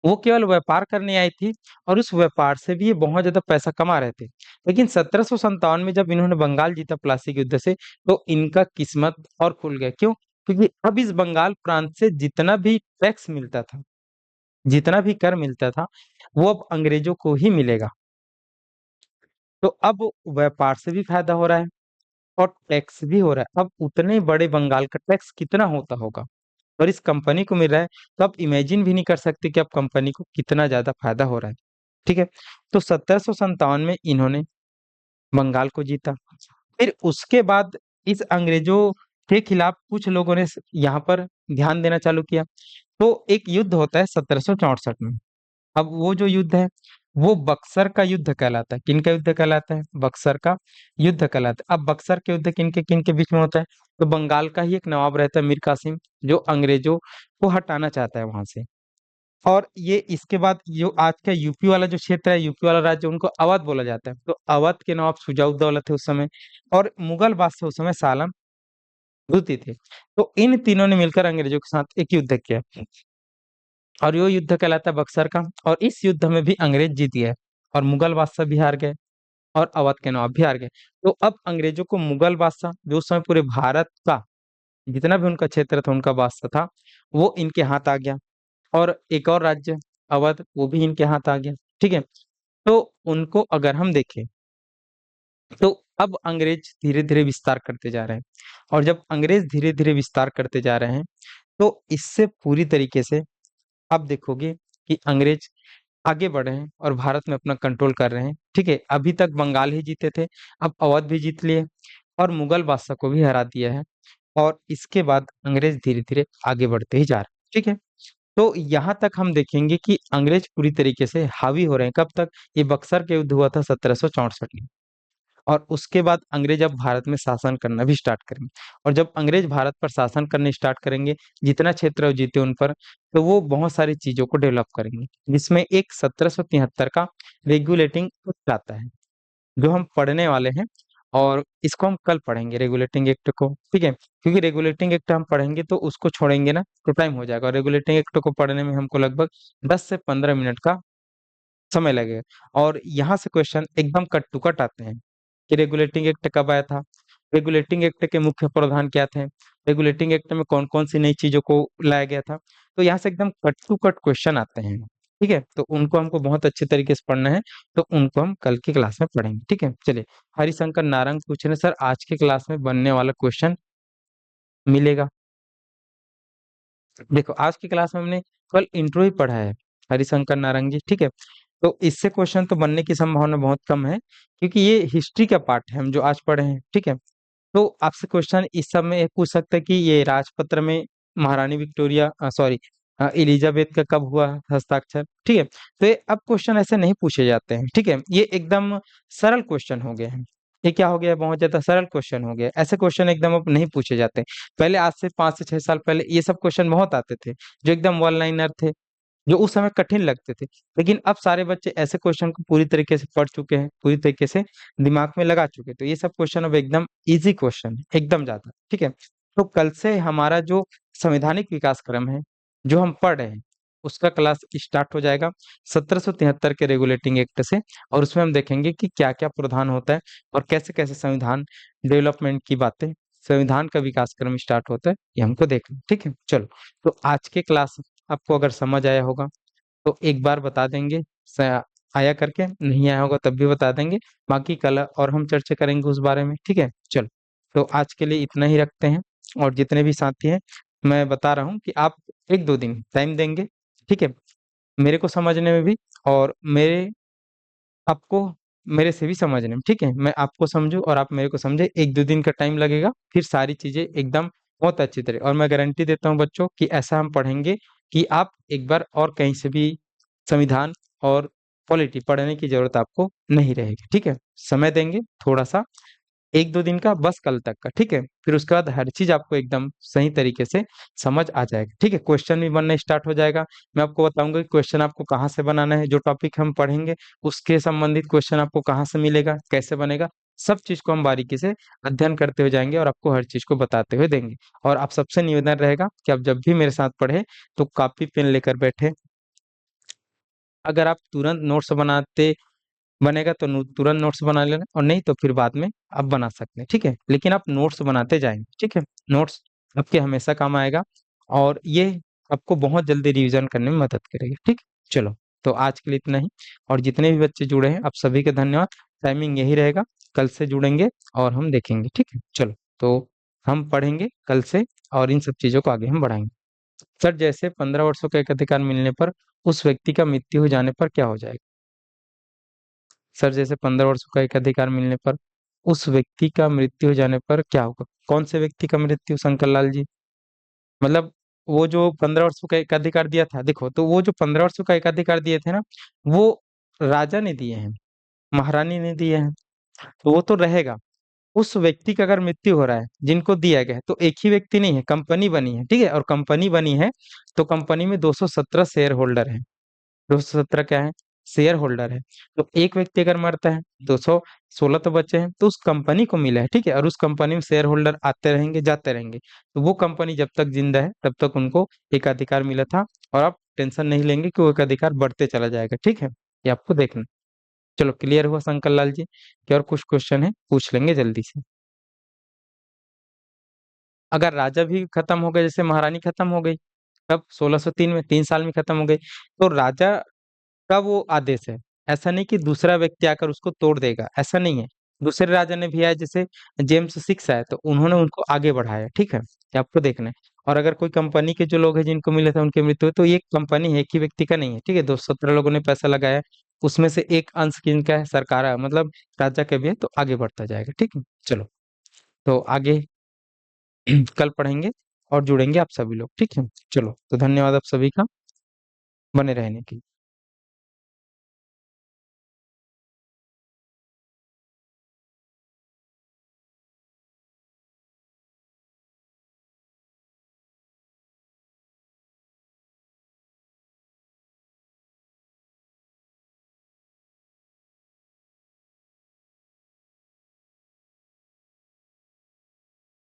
वो केवल व्यापार करने आई थी और उस व्यापार से भी ये बहुत ज्यादा पैसा कमा रहे थे। लेकिन 1757 में जब इन्होंने बंगाल जीता प्लासी के युद्ध से तो इनका किस्मत और खुल गया। क्यों? क्योंकि अब इस बंगाल प्रांत से जितना भी टैक्स मिलता था, जितना भी कर मिलता था, वो अब अंग्रेजों को ही मिलेगा। तो अब व्यापार से भी फायदा हो रहा है और टैक्स भी हो रहा है। अब उतने बड़े बंगाल का टैक्स कितना होता होगा और इस कंपनी को मिल रहा है, तो आप इमेजिन भी नहीं कर सकते कि अब कंपनी को कितना ज्यादा फायदा हो रहा है। ठीक है। तो 1757 में इन्होंने बंगाल को जीता। फिर उसके बाद इस अंग्रेजों के खिलाफ कुछ लोगों ने यहाँ पर ध्यान देना चालू किया। तो एक युद्ध होता है 1764 में। अब वो जो युद्ध है वो बक्सर का युद्ध कहलाता है। किन का युद्ध कहलाता है? बक्सर का युद्ध कहलाता है। अब बक्सर के युद्ध किन के बीच में होता है? तो बंगाल का ही एक नवाब रहता है मीर कासिम, जो अंग्रेजों को हटाना चाहता है वहां से। और ये इसके बाद जो आज का यूपी वाला जो क्षेत्र है, यूपी वाला राज्य, उनको अवध बोला जाता है। तो अवध के नवाब शुजाउद्दौला थे उस समय, और मुगल बादशाह उस समय सालम द्वितीय थे। तो इन तीनों ने मिलकर अंग्रेजों के साथ एक युद्ध किया और यो युद्ध कहलाता है बक्सर का। और इस युद्ध में भी अंग्रेज जीत गए और मुगल बादशाह भी हार गए और अवध के नवाब भी हार गए। तो अब अंग्रेजों को मुगल बादशाह, जो उस समय पूरे भारत का जितना भी उनका क्षेत्र था उनका बादशाह था, वो इनके हाथ आ गया। और एक और राज्य अवध, वो भी इनके हाथ आ गया। ठीक है। तो उनको अगर हम देखें तो अब अंग्रेज धीरे धीरे विस्तार करते जा रहे हैं। और जब अंग्रेज धीरे धीरे विस्तार करते जा रहे हैं तो इससे पूरी तरीके से अब देखोगे कि अंग्रेज आगे बढ़े हैं और भारत में अपना कंट्रोल कर रहे हैं। ठीक है। अभी तक बंगाल ही जीते थे, अब अवध भी जीत लिए और मुगल बादशाह को भी हरा दिया है। और इसके बाद अंग्रेज धीरे धीरे आगे बढ़ते ही जा रहे हैं। ठीक है। तो यहाँ तक हम देखेंगे कि अंग्रेज पूरी तरीके से हावी हो रहे हैं। कब तक? ये बक्सर के युद्ध हुआ था 1764 में। और उसके बाद अंग्रेज अब भारत में शासन करना भी स्टार्ट करेंगे। और जब अंग्रेज भारत पर शासन करने स्टार्ट करेंगे, जितना क्षेत्र वो जीते उन पर, तो वो बहुत सारी चीजों को डेवलप करेंगे, जिसमें एक 1773 का रेगुलेटिंग एक्ट आता है जो हम पढ़ने वाले हैं। और इसको हम कल पढ़ेंगे रेगुलेटिंग एक्ट को। ठीक है। क्योंकि रेगुलेटिंग एक्ट हम पढ़ेंगे तो उसको छोड़ेंगे ना तो टाइम हो जाएगा, और रेगुलेटिंग एक्ट को पढ़ने में हमको लगभग 10 से 15 मिनट का समय लगेगा। और यहाँ से क्वेश्चन एकदम कट टू कट आते हैं कि रेगुलेटिंग एक्ट कब आया था, रेगुलेटिंग एक्ट के मुख्य प्रावधान क्या थे, रेगुलेटिंग एक्ट में कौन कौन सी नई चीजों को लाया गया था। तो यहाँ से एकदम कट टू कट क्वेश्चन आते हैं। ठीक है। तो उनको हमको बहुत अच्छे तरीके से पढ़ना है, तो उनको हम कल की क्लास में पढ़ेंगे। ठीक है। चलिए, हरिशंकर नारंग पूछ रहे हैं, सर आज की क्लास में बनने वाला क्वेश्चन मिलेगा। देखो आज की क्लास में हमने कल इंट्रो ही पढ़ा है, हरिशंकर नारंगी, ठीक है। तो इससे क्वेश्चन तो बनने की संभावना बहुत कम है, क्योंकि ये हिस्ट्री का पार्ट है हम जो आज पढ़े हैं, ठीक है। तो आपसे क्वेश्चन इस सब में एक पूछ सकते हैं कि ये राजपत्र में महारानी विक्टोरिया, सॉरी, एलिजाबेथ का कब हुआ हस्ताक्षर, ठीक है। तो ये अब क्वेश्चन ऐसे नहीं पूछे जाते हैं, ठीक है। ये एकदम सरल क्वेश्चन हो गए हैं। ये क्या हो गया, बहुत ज्यादा सरल क्वेश्चन हो गया, ऐसे क्वेश्चन एकदम अब नहीं पूछे जाते। पहले आज से 5 से 6 साल पहले ये सब क्वेश्चन बहुत आते थे, जो एकदम वन लाइनर थे, जो उस समय कठिन लगते थे। लेकिन अब सारे बच्चे ऐसे क्वेश्चन को पूरी तरीके से पढ़ चुके हैं, पूरी तरीके से दिमाग में लगा चुके हैं, तो ये सब क्वेश्चन अब एकदम इजी क्वेश्चन है, एकदम ज्यादा, ठीक है। तो कल से हमारा जो संवैधानिक विकास क्रम है, जो हम पढ़ रहे हैं, उसका क्लास स्टार्ट हो जाएगा 1773 के रेगुलेटिंग एक्ट से। और उसमें हम देखेंगे कि क्या क्या प्रावधान होता है और कैसे कैसे संविधान डेवलपमेंट की बातें, संविधान का विकास क्रम स्टार्ट होता है, ये हमको देखना, ठीक है। चलो, तो आज के क्लास आपको अगर समझ आया होगा तो एक बार बता देंगे, आया करके, नहीं आया होगा तब भी बता देंगे। बाकी कल और हम चर्चा करेंगे उस बारे में, ठीक है। चलो, तो आज के लिए इतना ही रखते हैं। और जितने भी साथी हैं, मैं बता रहा हूँ कि आप 1-2 दिन टाइम देंगे, ठीक है, मेरे को समझने में भी, और मेरे आपको मेरे से भी समझने में, ठीक है। मैं आपको समझूं और आप मेरे को समझे, 1-2 दिन का टाइम लगेगा, फिर सारी चीजें एकदम बहुत अच्छी तरह, और मैं गारंटी देता हूं बच्चों कि ऐसा हम पढ़ेंगे कि आप एक बार और कहीं से भी संविधान और पॉलिटी पढ़ने की जरूरत आपको नहीं रहेगी, ठीक है। समय देंगे थोड़ा सा, 1-2 दिन का, बस कल तक का, ठीक है। फिर उसके बाद हर चीज आपको एकदम सही तरीके से समझ आ जाएगा, ठीक है। क्वेश्चन भी बनना स्टार्ट हो जाएगा। मैं आपको बताऊंगा कि क्वेश्चन आपको कहाँ से बनाना है, जो टॉपिक हम पढ़ेंगे उसके संबंधित क्वेश्चन आपको कहाँ से मिलेगा, कैसे बनेगा, सब चीज को हम बारीकी से अध्ययन करते हुए जाएंगे और आपको हर चीज को बताते हुए देंगे। और आप सबसे निवेदन रहेगा कि आप जब भी मेरे साथ पढ़े तो कॉपी पेन लेकर बैठे। अगर आप तुरंत नोट्स बनाते बनेगा तो तुरंत नोट्स बना लेना, और नहीं तो फिर बाद में आप बना सकते हैं, ठीक है। लेकिन आप नोट्स बनाते जाएंगे, ठीक है। नोट्स आपके हमेशा काम आएगा, और ये आपको बहुत जल्दी रिवीजन करने में मदद करेगी, ठीक। चलो, तो आज के लिए इतना ही। और जितने भी बच्चे जुड़े हैं आप सभी के धन्यवाद। टाइमिंग यही रहेगा, कल से जुड़ेंगे और हम देखेंगे, ठीक है। चलो, तो हम पढ़ेंगे कल से, और इन सब चीजों को आगे हम बढ़ाएंगे। सर, जैसे 15 वर्षों का एक अधिकार मिलने पर उस व्यक्ति का मृत्यु हो जाने पर क्या हो जाएगा? सर, जैसे 15 वर्षों का एक अधिकार मिलने पर उस व्यक्ति का मृत्यु हो जाने पर क्या होगा? कौन से व्यक्ति का मृत्यु, शंकर लाल जी? मतलब वो जो 15 वर्षों का एक अधिकार दिया था, देखो, तो वो जो 15 वर्षों का एक अधिकार दिए थे ना, वो राजा ने दिए हैं, महारानी ने दिए हैं, तो वो तो रहेगा। उस व्यक्ति का अगर मृत्यु हो रहा है जिनको दिया गया है, तो एक ही व्यक्ति नहीं है, कंपनी बनी है, ठीक है। और कंपनी बनी है तो कंपनी में 217 शेयर होल्डर है। 217 क्या है? शेयर होल्डर है। तो एक व्यक्ति अगर मरता है, 216 तो बचे हैं, तो उस कंपनी को मिला है, ठीक है। और उस कंपनी में शेयर होल्डर आते रहेंगे, जाते रहेंगे, तो वो कंपनी जब तक जिंदा है तब तक उनको एकाधिकार मिला था। और आप टेंशन नहीं लेंगे कि वो एकाधिकार बढ़ते चला जाएगा, ठीक है। ये आपको देखना। चलो, क्लियर हुआ शंकर लाल जी? कि और कुछ क्वेश्चन है पूछ लेंगे जल्दी से। अगर राजा भी खत्म हो गए, जैसे महारानी खत्म हो गई, तब 1603 में 3 साल में खत्म हो गई, तो राजा का वो आदेश है। ऐसा नहीं कि दूसरा व्यक्ति आकर उसको तोड़ देगा, ऐसा नहीं है। दूसरे राजा ने भी आया, जैसे जेम्स 6 आए तो उन्होंने उनको आगे बढ़ाया, ठीक है, ये आपको देखना है। और अगर कोई कंपनी के जो लोग हैं जिनको मिले थे उनके मृत्यु हुई, तो ये कंपनी है, एक ही व्यक्ति का नहीं है, ठीक है। 217 लोगों ने पैसा लगाया, उसमें से एक अंश किनका है? सरकार है, मतलब राजा का भी है, तो आगे बढ़ता जाएगा, ठीक है। चलो, तो आगे कल पढ़ेंगे और जुड़ेंगे आप सभी लोग, ठीक है। चलो, तो धन्यवाद आप सभी का बने रहने के लिए।